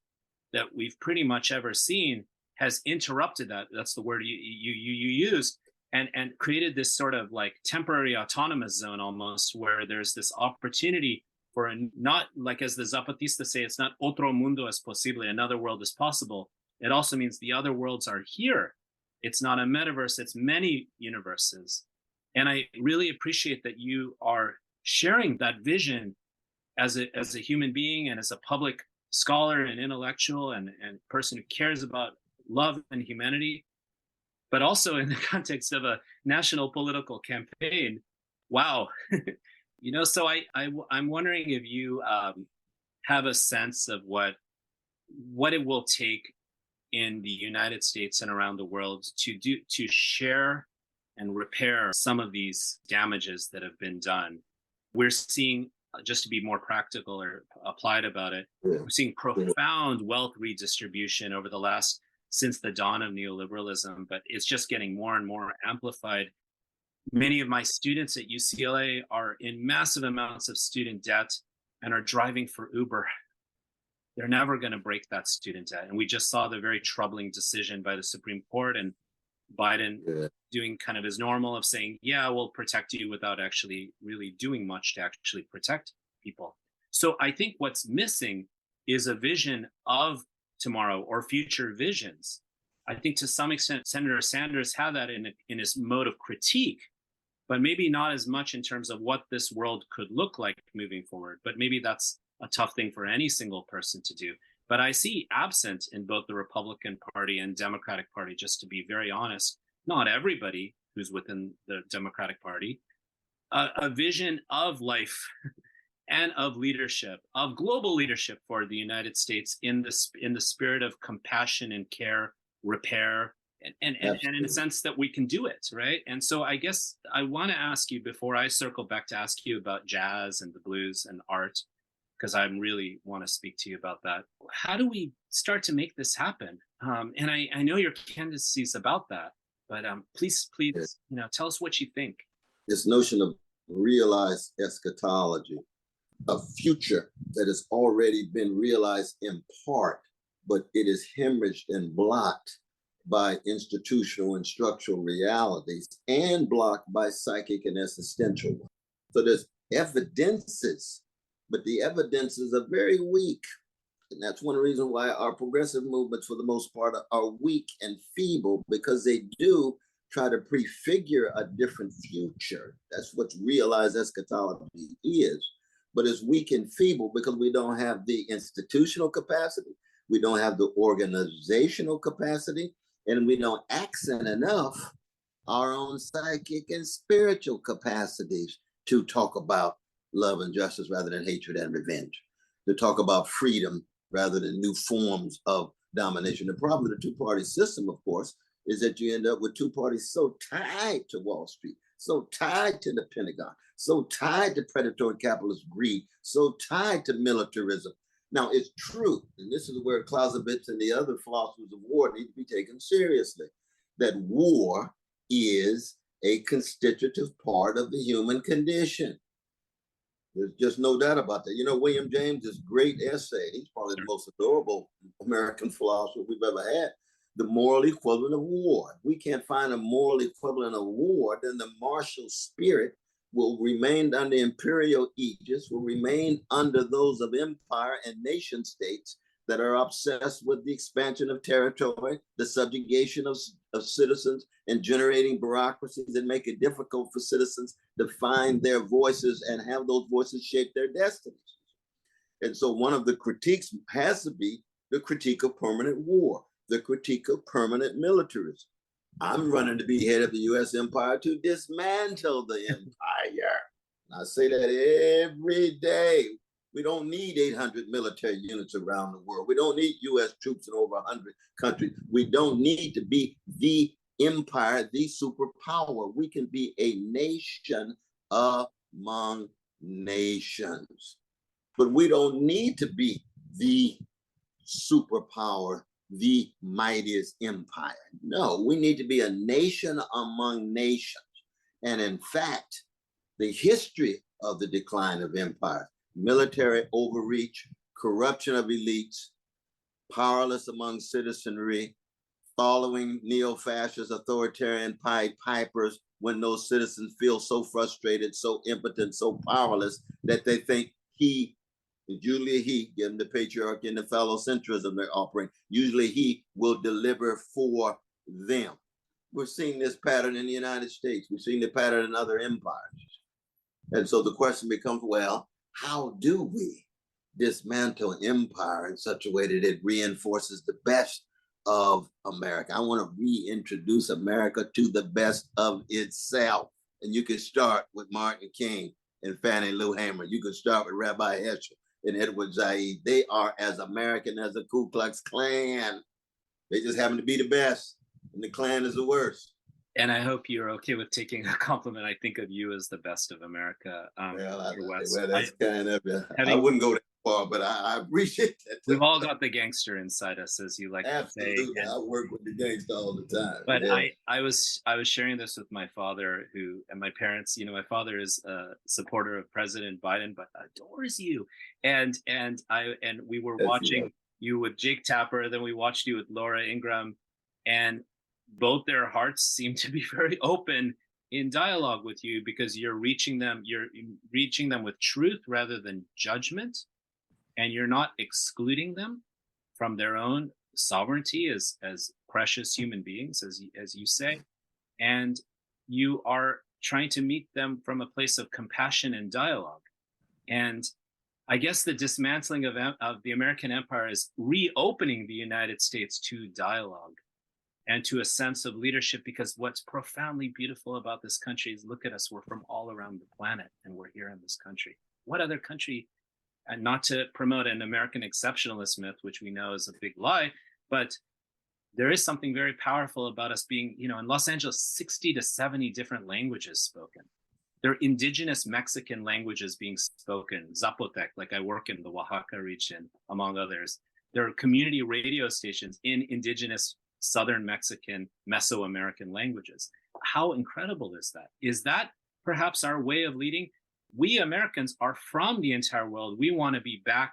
that we've pretty much ever seen has interrupted that. That's the word you use, and created this sort of like temporary autonomous zone almost, where there's this opportunity for not, like as the Zapatistas say, it's not otro mundo es posible, another world is possible. It also means the other worlds are here. It's not a metaverse, it's many universes. And I really appreciate that you are sharing that vision as a human being and as a public scholar and intellectual and person who cares about love and humanity, but also in the context of a national political campaign. Wow. You know, so I'm wondering if you have a sense of what it will take in the United States and around the world to share and repair some of these damages that have been done. We're seeing, just to be more practical or applied about it, we're seeing profound wealth redistribution over the last, since the dawn of neoliberalism, but it's just getting more and more amplified. Many of my students at UCLA are in massive amounts of student debt and are driving for Uber. They're never going to break that student debt. And we just saw the very troubling decision by the Supreme Court, and Biden doing kind of his normal of saying, yeah, we'll protect you, without actually really doing much to actually protect people. So I think what's missing is a vision of tomorrow or future visions. I think to some extent, Senator Sanders had that in his mode of critique, but maybe not as much in terms of what this world could look like moving forward. But maybe that's a tough thing for any single person to do. But I see absent in both the Republican Party and Democratic Party, just to be very honest, not everybody who's within the Democratic Party, a vision of life and of leadership, of global leadership for the United States in the spirit of compassion and care, repair, and in a sense that we can do it, right? And so I guess I want to ask you, before I circle back to ask you about jazz and the blues and art, because I really want to speak to you about that. How do we start to make this happen? And I know your candidacy is about that, but please, tell us what you think. This notion of realized eschatology, a future that has already been realized in part, but it is hemorrhaged and blocked by institutional and structural realities and blocked by psychic and existential ones. So there's evidences, but the evidences are very weak. And that's one reason why our progressive movements, for the most part, are weak and feeble, because they do try to prefigure a different future. That's what realized eschatology is. But it's weak and feeble because we don't have the institutional capacity. We don't have the organizational capacity, and we don't accent enough our own psychic and spiritual capacities to talk about love and justice rather than hatred and revenge, to talk about freedom rather than new forms of domination. The problem with the two-party system, of course, is that you end up with two parties so tied to Wall Street, so tied to the Pentagon, so tied to predatory capitalist greed, so tied to militarism. Now, it's true, and this is where Clausewitz and the other philosophers of war need to be taken seriously, that war is a constitutive part of the human condition. There's just no doubt about that. You know, William James's great essay, he's probably the most adorable American philosopher we've ever had, The Moral Equivalent of War. If we can't find a moral equivalent of war, then the martial spirit will remain under imperial aegis, will remain under those of empire and nation states that are obsessed with the expansion of territory, the subjugation of citizens, and generating bureaucracies that make it difficult for citizens to find their voices and have those voices shape their destinies. And so one of the critiques has to be the critique of permanent war, the critique of permanent militarism. I'm running to be head of the U.S. empire to dismantle the empire. I say that every day. We don't need 800 military units around the world. We don't need U.S. troops in over 100 countries. We don't need to be the empire, the superpower. We can be a nation among nations. But we don't need to be the superpower, the mightiest empire. No, we need to be a nation among nations. And in fact, the history of the decline of empires, military overreach, corruption of elites, powerless among citizenry, following neo-fascist authoritarian Pied Pipers when those citizens feel so frustrated, so impotent, so powerless that they think usually he, given the patriarchy and the phallocentrism they're offering, usually he will deliver for them. We're seeing this pattern in the United States. We've seen the pattern in other empires. And so the question becomes, well, how do we dismantle empire in such a way that it reinforces the best of America? I want to reintroduce America to the best of itself. And you can start with Martin King and Fannie Lou Hamer. You can start with Rabbi Heschel and Edward Said. They are as American as the Ku Klux Klan. They just happen to be the best, and the Klan is the worst. And I hope you're okay with taking a compliment. I think of you as the best of America. That's kind of, I wouldn't go that far, but I appreciate that. We've all got the gangster inside us, as you like to say. Absolutely, I work with the gangster all the time. But yeah. I was sharing this with my father, and my parents. You know, my father is a supporter of President Biden, but adores you. And we were watching you with Jake Tapper, then we watched you with Laura Ingraham, and both their hearts seem to be very open in dialogue with you, because you're reaching them with truth rather than judgment, and you're not excluding them from their own sovereignty as precious human beings, as you say, and you are trying to meet them from a place of compassion and dialogue. And I guess the dismantling of the American empire is reopening the United States to dialogue and to a sense of leadership, because what's profoundly beautiful about this country is, look at us, we're from all around the planet and we're here in this country. What other country, and not to promote an American exceptionalist myth, which we know is a big lie, but there is something very powerful about us being, in Los Angeles, 60 to 70 different languages spoken. There are indigenous Mexican languages being spoken, Zapotec, like I work in the Oaxaca region, among others. There are community radio stations in indigenous Southern Mexican, Mesoamerican languages. How incredible is that? Is that perhaps our way of leading? We Americans are from the entire world. We want to be back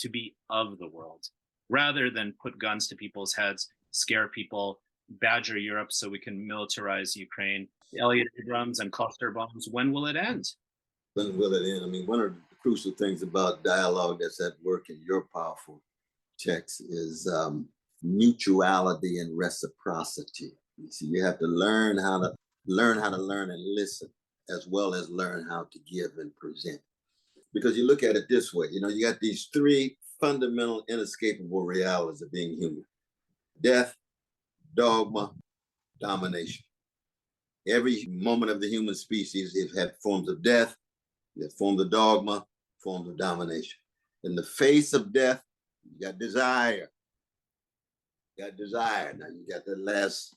to be of the world, rather than put guns to people's heads, scare people, badger Europe so we can militarize Ukraine. Elliot Abrams and cluster bombs. When will it end? When will it end? I mean, one of the crucial things about dialogue that's at work in your powerful text is mutuality and reciprocity. You see, you have to learn how to learn and listen, as well as learn how to give and present. Because you look at it this way, you got these three fundamental, inescapable realities of being human: death, dogma, domination. Every moment of the human species has had forms of death, forms of dogma, forms of domination. In the face of death, you got desire. You got desire. Now you got the last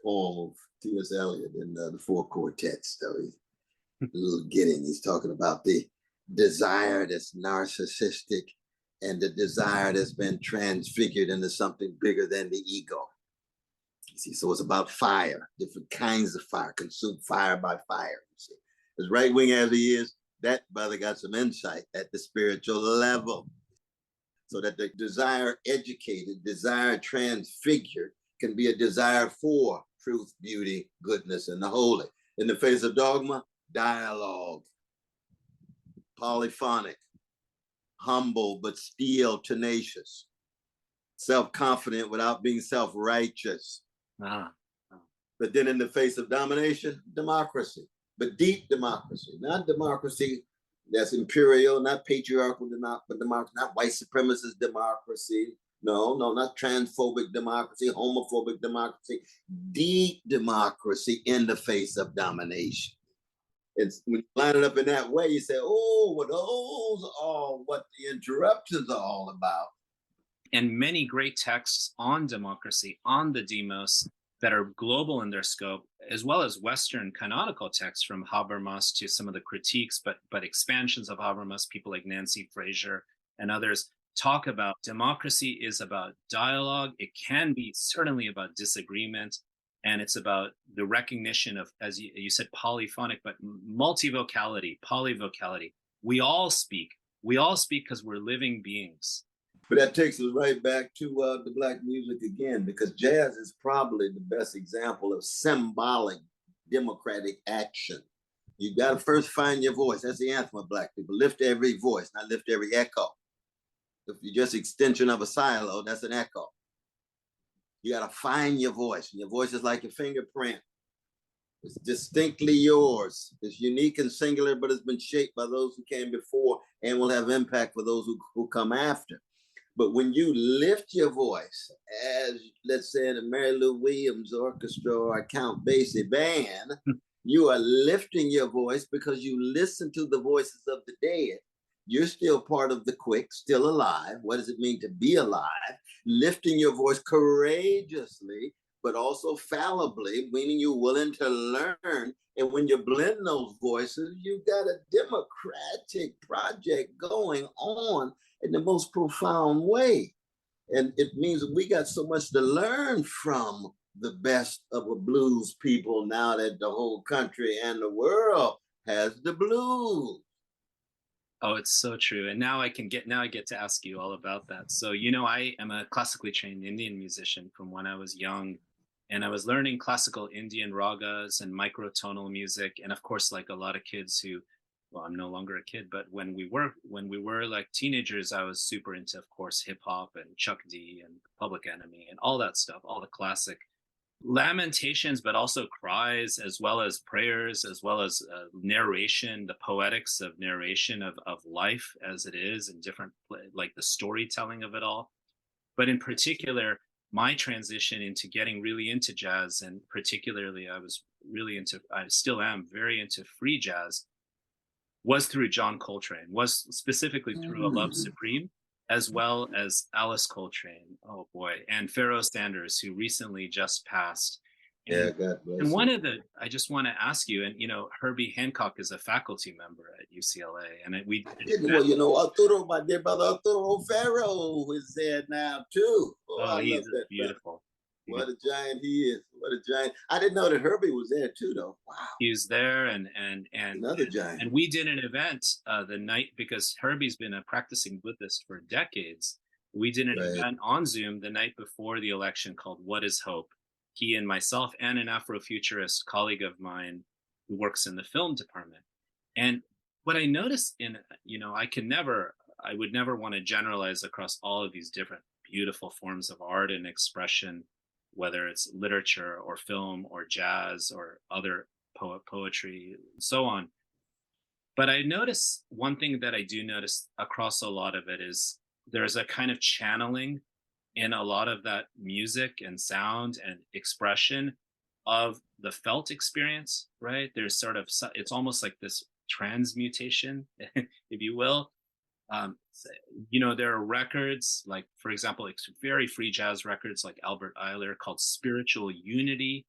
poem of T.S. Eliot in the Four Quartets. So he's a little getting. He's talking about the desire that's narcissistic and the desire that's been transfigured into something bigger than the ego. You see, so it's about fire, different kinds of fire, consumed fire by fire. You see, as right wing as he is, that brother got some insight at the spiritual level, so that the desire educated, desire transfigured, can be a desire for truth, beauty, goodness, and the holy. In the face of dogma, dialogue, polyphonic, humble but still tenacious, self-confident without being self-righteous. But then in the face of domination, democracy, but deep democracy, not democracy that's imperial, not patriarchal, but democracy, not white supremacist democracy. No, not transphobic democracy, homophobic democracy, deep democracy in the face of domination. And when you line it up in that way, you say, oh, well, those are what the interruptions are all about. And many great texts on democracy, on the demos, that are global in their scope, as well as Western canonical texts from Habermas to some of the critiques, but expansions of Habermas, people like Nancy Fraser and others, talk about democracy is about dialogue. It can be certainly about disagreement, and it's about the recognition of, as you said, polyphonic, but multivocality, polyvocality. We all speak because we're living beings. But that takes us right back to the Black music again, because jazz is probably the best example of symbolic democratic action. You got to first find your voice. That's the anthem of Black people. Lift every voice, not lift every echo. If you're just extension of a silo, that's an echo. You got to find your voice. And your voice is like your fingerprint. It's distinctly yours. It's unique and singular, but it's been shaped by those who came before and will have impact for those who come after. But when you lift your voice, as let's say in a Mary Lou Williams orchestra or a Count Basie band, you are lifting your voice because you listen to the voices of the dead. You're still part of the quick, still alive. What does it mean to be alive? Lifting your voice courageously, but also fallibly, meaning you're willing to learn. And when you blend those voices, you've got a democratic project going on in the most profound way. And it means that we got so much to learn from the best of the blues people now that the whole country and the world has the blues. Oh, it's so true. And now I get to ask you all about that. So, I am a classically trained Indian musician from when I was young, and I was learning classical Indian ragas and microtonal music. And of course, like a lot of kids who, well, I'm no longer a kid, but when we were like teenagers, I was super into, of course, hip hop and Chuck D and Public Enemy and all that stuff, all the classic lamentations, but also cries, as well as prayers, as well as narration, the poetics of narration of life as it is, and different, like the storytelling of it all. But in particular, my transition into getting really into jazz, and particularly I still am very into free jazz, was through John Coltrane, was specifically through A Love Supreme, as well as Alice Coltrane, oh boy, and Pharoah Sanders, who recently just passed. Yeah, God bless. And I just want to ask you, and Herbie Hancock is a faculty member at UCLA, and Arturo, my dear brother Arturo Pharaoh is there now too. He's beautiful. What a giant he is! What a giant! I didn't know that Herbie was there too, though. Wow, he was there, and another giant. And we did an event the night, because Herbie's been a practicing Buddhist for decades. We did an event on Zoom the night before the election called "What Is Hope." He and myself and an Afrofuturist colleague of mine who works in the film department. And what I noticed I would never want to generalize across all of these different beautiful forms of art and expression, whether it's literature or film or jazz or other poetry, and so on. But I notice one thing that I do notice across a lot of it is there's a kind of channeling in a lot of that music and sound and expression of the felt experience, right? There's sort of, it's almost like this transmutation, if you will. Um, there are records like, for example, very free jazz records like Albert Ayler called Spiritual Unity.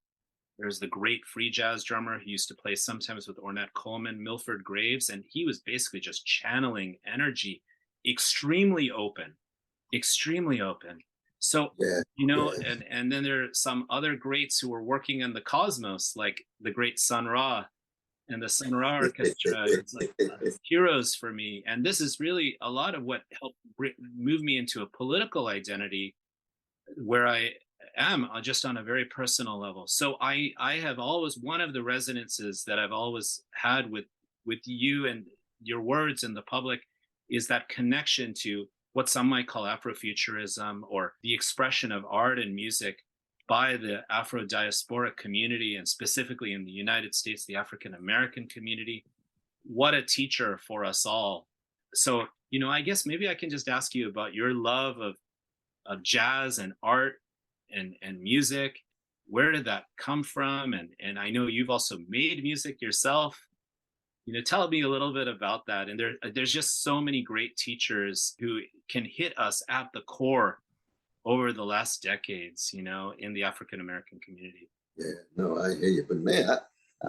There's the great free jazz drummer who used to play sometimes with Ornette Coleman, Milford Graves, and he was basically just channeling energy, extremely open, extremely open. So, and then there are some other greats who were working in the cosmos, like the great Sun Ra and the Sun Ra Orchestra. It's like heroes for me. And this is really a lot of what helped move me into a political identity where I am just on a very personal level. So I have always, one of the resonances that I've always had with you and your words in the public is that connection to what some might call Afrofuturism, or the expression of art and music by the Afro-diasporic community, and specifically in the United States, the African-American community. What a teacher for us all. So, I guess maybe I can just ask you about your love of jazz and art and music. Where did that come from? And I know you've also made music yourself. Tell me a little bit about that. And there's just so many great teachers who can hit us at the core over the last decades, in the African-American community. Yeah, no, I hear you. But man, I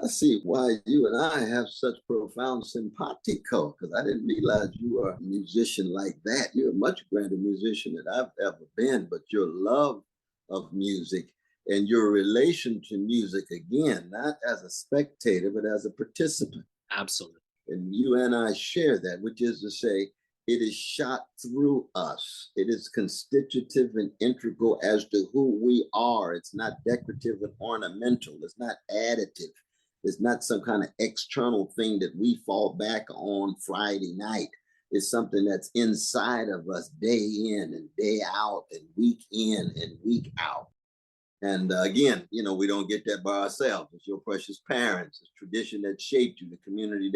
see why you and I have such profound simpatico, because I didn't realize you are a musician like that. You're a much grander musician than I've ever been, but your love of music and your relation to music, again, not as a spectator, but as a participant. Absolutely. And you and I share that, which is to say, it is shot through us. It is constitutive and integral as to who we are. It's not decorative and ornamental. It's not additive. It's not some kind of external thing that we fall back on Friday night. It's something that's inside of us day in and day out and week in and week out. And again, we don't get that by ourselves. It's your precious parents. It's tradition that shaped you, the community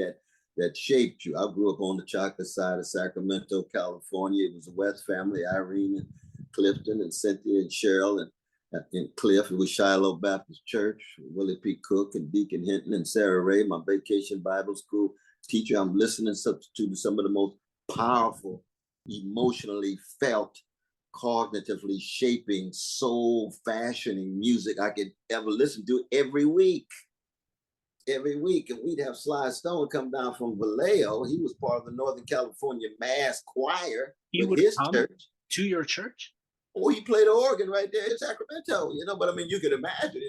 that shaped you. I grew up on the chocolate side of Sacramento, California. It was a West family, Irene and Clifton and Cynthia and Cheryl and Cliff. It was Shiloh Baptist Church, Willie P. Cook and Deacon Hinton and Sarah Ray, my vacation Bible school teacher. I'm listening to some of the most powerful, emotionally felt, cognitively shaping, soul fashioning music I could ever listen to every week. And we'd have Sly Stone come down from Vallejo. He was part of the Northern California Mass Choir with his church. To your church? Oh, he played the organ right there in Sacramento, but I mean, you could imagine,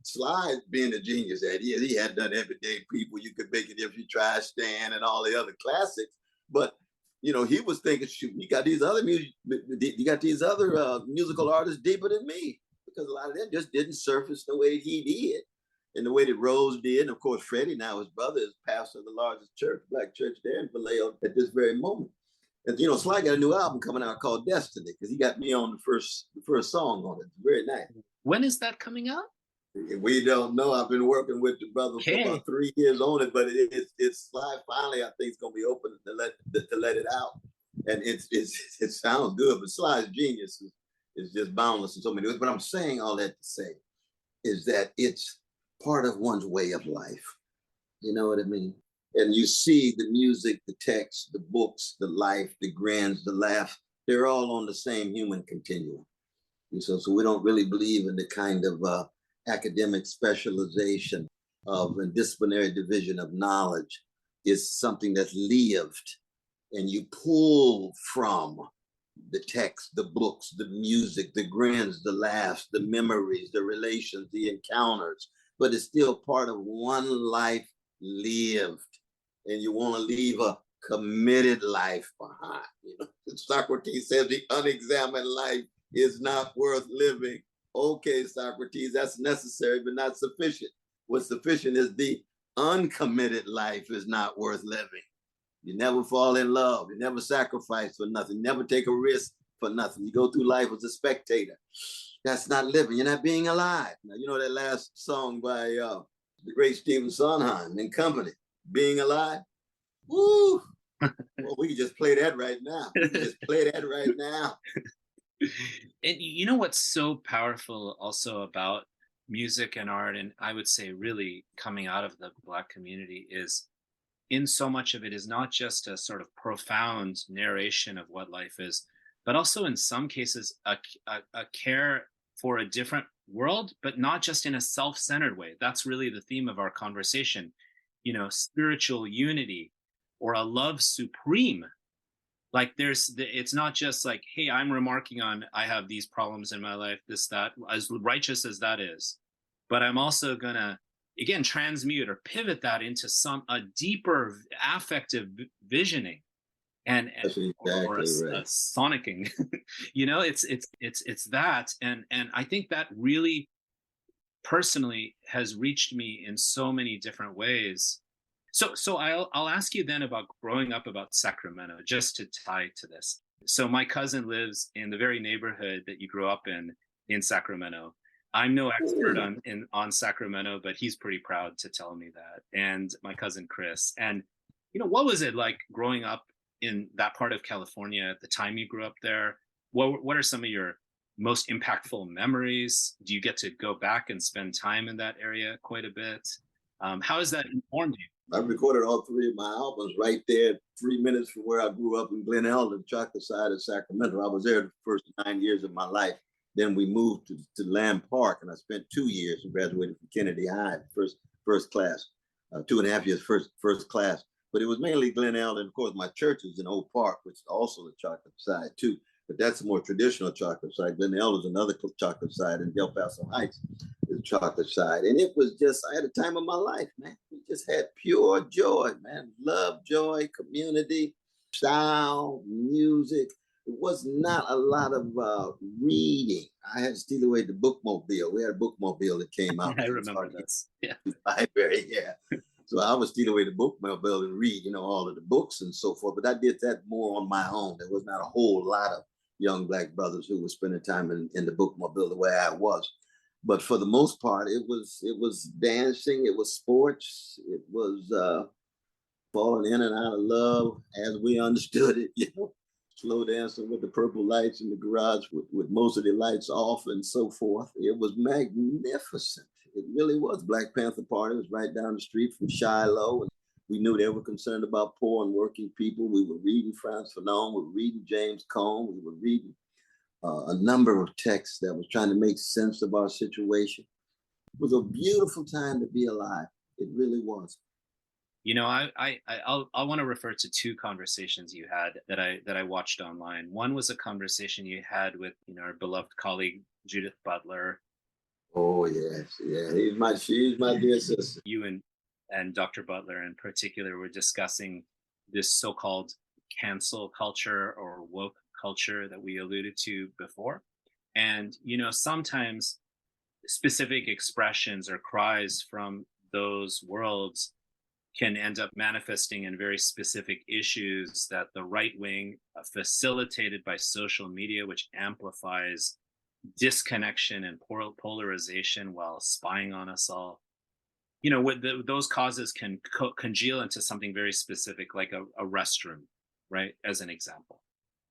Sly being a genius that he is. He had done Everyday People, You Could Make It If You Try, Stan, and all the other classics. But he was thinking, shoot, you got these other musical artists deeper than me, because a lot of them just didn't surface the way he did, and the way that Rose did. And of course, Freddie, now his brother, is pastor of the largest church, Black church there in Vallejo at this very moment. And Sly got a new album coming out called Destiny, because he got me on the first song on it. It's very nice. When is that coming out? We don't know. I've been working with the brother for about 3 years on it, but it's Sly finally, I think, it's gonna be open to let it out, and it sounds good. But Sly's genius is just boundless in so many ways. But I'm saying all that to say is that it's part of one's way of life. You know what I mean? And you see the music, the text, the books, the life, the grins, the laughs. They're all on the same human continuum. And so we don't really believe in the kind of academic specialization of and disciplinary division of knowledge. Is something that's lived, and you pull from the text, the books, the music, the grins, the laughs, the memories, the relations, the encounters, but it's still part of one life lived, and you want to leave a committed life behind. Socrates says the unexamined life is not worth living. Okay, Socrates, that's necessary, but not sufficient. What's sufficient is the uncommitted life is not worth living. You never fall in love. You never sacrifice for nothing. You never take a risk for nothing. You go through life as a spectator. That's not living. You're not being alive. Now, that last song by the great Stephen Sondheim and Company, Being Alive? Woo! Well, we can just play that right now. We can just play that right now. And you know what's so powerful also about music and art, and I would say really coming out of the Black community, is in so much of it is not just a sort of profound narration of what life is, but also in some cases a care for a different world, but not just in a self-centered way. That's really the theme of our conversation, spiritual unity or a love supreme. Like it's not just like, hey, I'm remarking on, I have these problems in my life, this, that, as righteous as that is, but I'm also gonna, again, transmute or pivot that into a deeper affective visioning and That's or a exactly right. sonicking. It's that, and I think that really personally has reached me in so many different ways. So I'll ask you then about growing up, about Sacramento, just to tie to this. So my cousin lives in the very neighborhood that you grew up in Sacramento. I'm no expert on Sacramento, but he's pretty proud to tell me that. And my cousin Chris. And what was it like growing up in that part of California at the time you grew up there? What are some of your most impactful memories? Do you get to go back and spend time in that area quite a bit? How has that informed you? I recorded all three of my albums right there, 3 minutes from where I grew up in Glen Ellen, chocolate side of Sacramento. I was there the first 9 years of my life. Then we moved to Lamb Park, and I spent 2 years and graduated from Kennedy High, first class, 2.5 years first class. But it was mainly Glen Ellen. Of course, my church is in Oak Park, which is also the chocolate side too. But that's a more traditional chocolate side. Glen Ellen is another chocolate side, and Del Paso Heights is chocolate side. And it was just, I had a time of my life, man. We just had pure joy, man. Love, joy, community, style, music. It was not a lot of reading. I had to steal away the bookmobile. We had a bookmobile that came out. I remember this. Yeah. Library, yeah. So I would steal away the bookmobile and read, all of the books and so forth. But I did that more on my own. There was not a whole lot of young Black brothers who were spending time in the bookmobile the way I was. But for the most part, it was dancing, it was sports, it was falling in and out of love as we understood it, slow dancing with the purple lights in the garage with most of the lights off and so forth. It was magnificent. It really was. Black Panther Party was right down the street from Shiloh, and we knew they were concerned about poor and working people. We were reading Frantz Fanon, we were reading James Cone, we were reading a number of texts that was trying to make sense of our situation. It was a beautiful time to be alive. It really was. I want to refer to two conversations you had that I watched online. One was a conversation you had with our beloved colleague Judith Butler. Oh yes, yeah, she's my dear sister. You and Dr. Butler in particular were discussing this so-called cancel culture or woke culture that we alluded to before. And sometimes specific expressions or cries from those worlds can end up manifesting in very specific issues that the right wing, facilitated by social media, which amplifies disconnection and polarization while spying on us all, those causes can congeal into something very specific, like a restroom, right, as an example.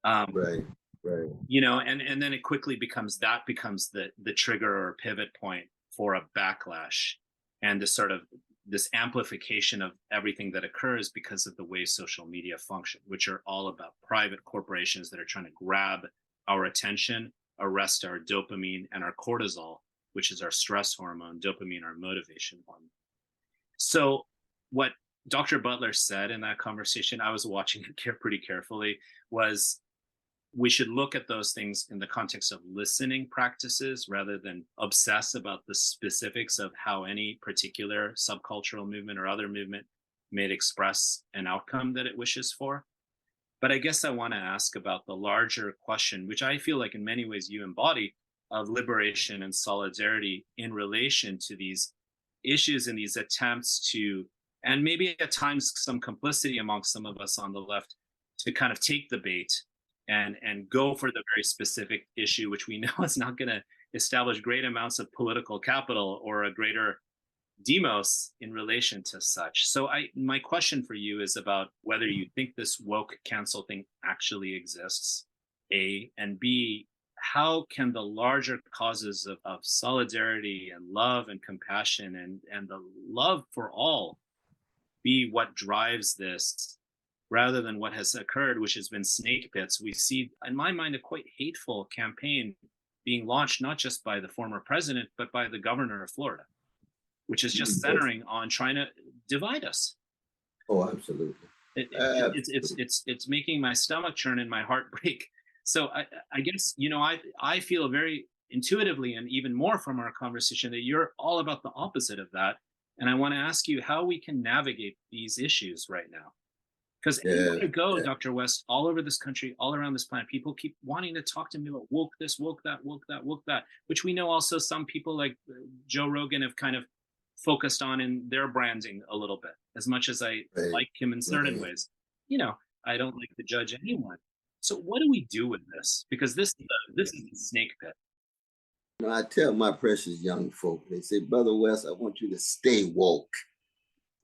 Right. And then it quickly becomes the trigger or pivot point for a backlash and this amplification of everything that occurs because of the way social media function, which are all about private corporations that are trying to grab our attention, arrest our dopamine and our cortisol, which is our stress hormone, dopamine, our motivation hormone. So what Dr. Butler said in that conversation, I was watching it pretty carefully, was we should look at those things in the context of listening practices rather than obsess about the specifics of how any particular subcultural movement or other movement may express an outcome that it wishes for. But I guess I want to ask about the larger question, which I feel like in many ways you embody, of liberation and solidarity in relation to these issues and these attempts to, and maybe at times some complicity amongst some of us on the left, to kind of take the bait and go for the very specific issue, which we know is not going to establish great amounts of political capital or a greater demos in relation to such. So my question for you is about whether you think this woke cancel thing actually exists, A, and B, how can the larger causes of solidarity and love and compassion and the love for all be what drives this rather than what has occurred, which has been snake pits? We see, in my mind, a quite hateful campaign being launched, not just by the former president, but by the governor of Florida, which is just centering on trying to divide us. Oh, absolutely. It's making my stomach churn and my heart break. So I guess, I feel very intuitively, and even more from our conversation, that you're all about the opposite of that. And I want to ask you how we can navigate these issues right now. Because anywhere to go, Dr. West, all over this country, all around this planet, people keep wanting to talk to me about woke this, woke that, woke that, woke that, which we know also some people like Joe Rogan have kind of focused on in their branding a little bit. As much as I like him in certain ways, I don't like to judge anyone. So what do we do with this? Because this is a snake pit. I tell my precious young folk, they say, Brother West, I want you to stay woke.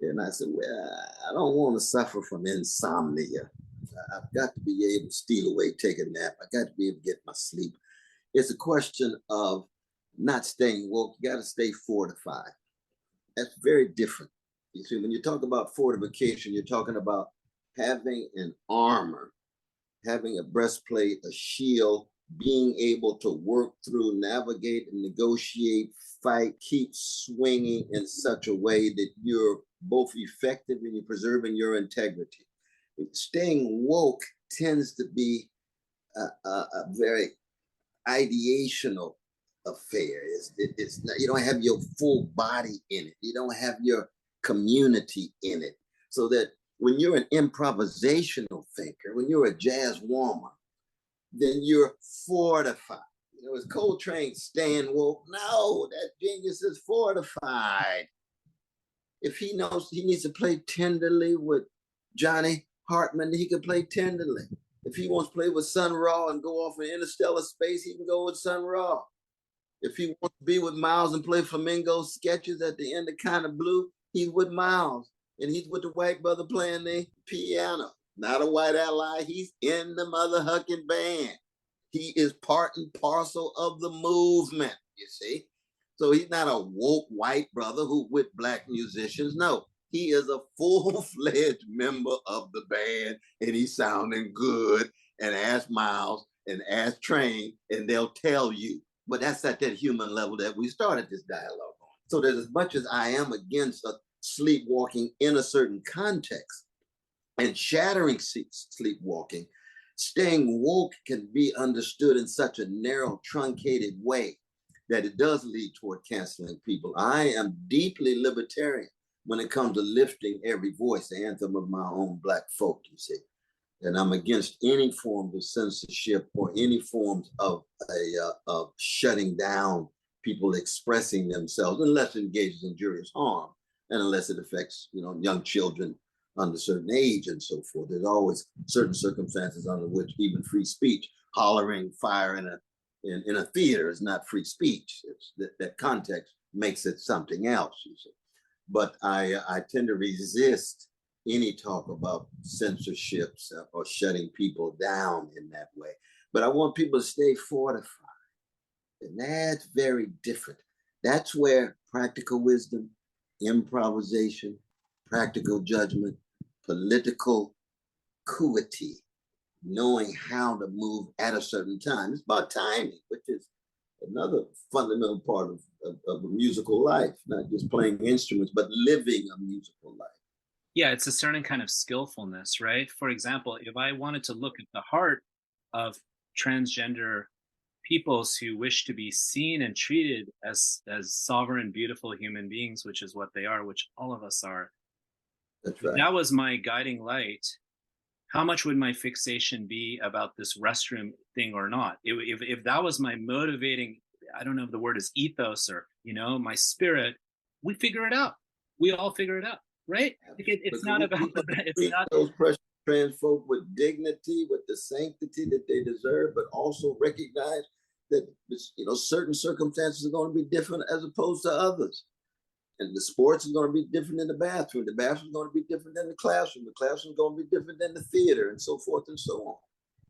And I said, well, I don't want to suffer from insomnia. I've got to be able to steal away, take a nap. I got to be able to get my sleep. It's a question of not staying woke. You got to stay fortified. That's very different. You see, when you talk about fortification, you're talking about having an armor, having a breastplate, a shield, being able to work through, navigate, and negotiate, fight, keep swinging in such a way that you're both effective and you're preserving your integrity. Staying woke tends to be a very ideational affair. It's not, you don't have your full body in it. You don't have your community in it. So that when you're an improvisational thinker, when you're a jazz warmer, then you're fortified. Is Coltrane staying woke? No, that genius is fortified. If he knows he needs to play tenderly with Johnny Hartman, he can play tenderly. If he wants to play with Sun Ra and go off in interstellar space, he can go with Sun Ra. If he wants to be with Miles and play flamingo sketches at the end of Kind of Blue, he's with Miles. And he's with the white brother playing the piano. Not a white ally, he's in the mother hucking band. He is part and parcel of the movement, you see? So he's not a woke white brother who with black musicians. No, he is a full-fledged member of the band, and he's sounding good. And ask Miles and ask Train, and they'll tell you. But that's at that human level that we started this dialogue on. So that as much as I am against sleepwalking in a certain context and shattering sleepwalking, staying woke can be understood in such a narrow, truncated way that it does lead toward canceling people. I am deeply libertarian when it comes to lifting every voice, the anthem of my own Black folk, you see. And I'm against any form of censorship or any forms of shutting down people expressing themselves unless it engages in injurious harm and unless it affects, young children under a certain age and so forth. There's always certain circumstances under which even free speech, hollering fire in a theater is not free speech. It's that context makes it something else, you see. But I tend to resist any talk about censorships or shutting people down in that way. But I want people to stay fortified. And that's very different. That's where practical wisdom, improvisation, practical judgment, political acuity, knowing how to move at a certain time. It's about timing, which is another fundamental part of a musical life, not just playing instruments, but living a musical life. Yeah, it's a certain kind of skillfulness, right? For example, if I wanted to look at the heart of transgender peoples who wish to be seen and treated as sovereign, beautiful human beings, which is what they are, which all of us are. That's right. If that was my guiding light, how much would my fixation be about this restroom thing or not? If that was my motivating, I don't know if the word is ethos or, my spirit, we figure it out. We all figure it out, right? It's not about it's not those precious trans folk with dignity, with the sanctity that they deserve, but also recognize that certain circumstances are going to be different as opposed to others. And the sports is going to be different than the bathroom. The bathroom is going to be different than the classroom. The classroom is going to be different than the theater, and so forth and so on.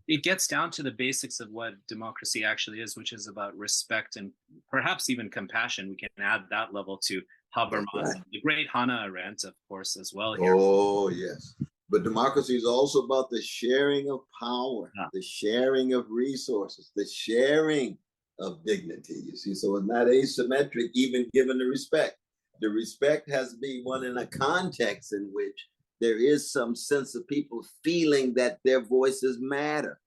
It gets down to the basics of what democracy actually is, which is about respect and perhaps even compassion. We can add that level to Habermas, right. The great Hannah Arendt, of course, as well here. Oh, yes. But democracy is also about the sharing of power, the sharing of resources, the sharing of dignity, you see. So it's not asymmetric, even given the respect. The respect has to be one in a context in which there is some sense of people feeling that their voices matter.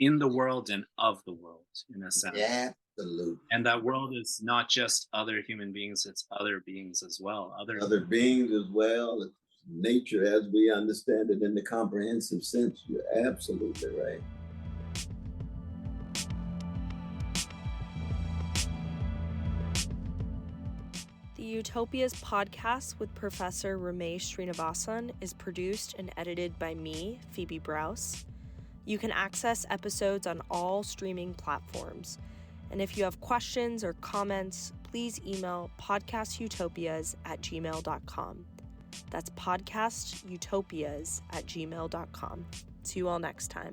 In the world and of the world, in a sense. Absolutely. And that world is not just other human beings, it's other beings as well. Other beings as well. It's nature as we understand it in the comprehensive sense. You're absolutely right. The Utopias Podcast with Professor Ramesh Srinivasan is produced and edited by me, Phoebe Browse. You can access episodes on all streaming platforms. And if you have questions or comments, please email podcastutopias@gmail.com. That's podcastutopias@gmail.com. See you all next time.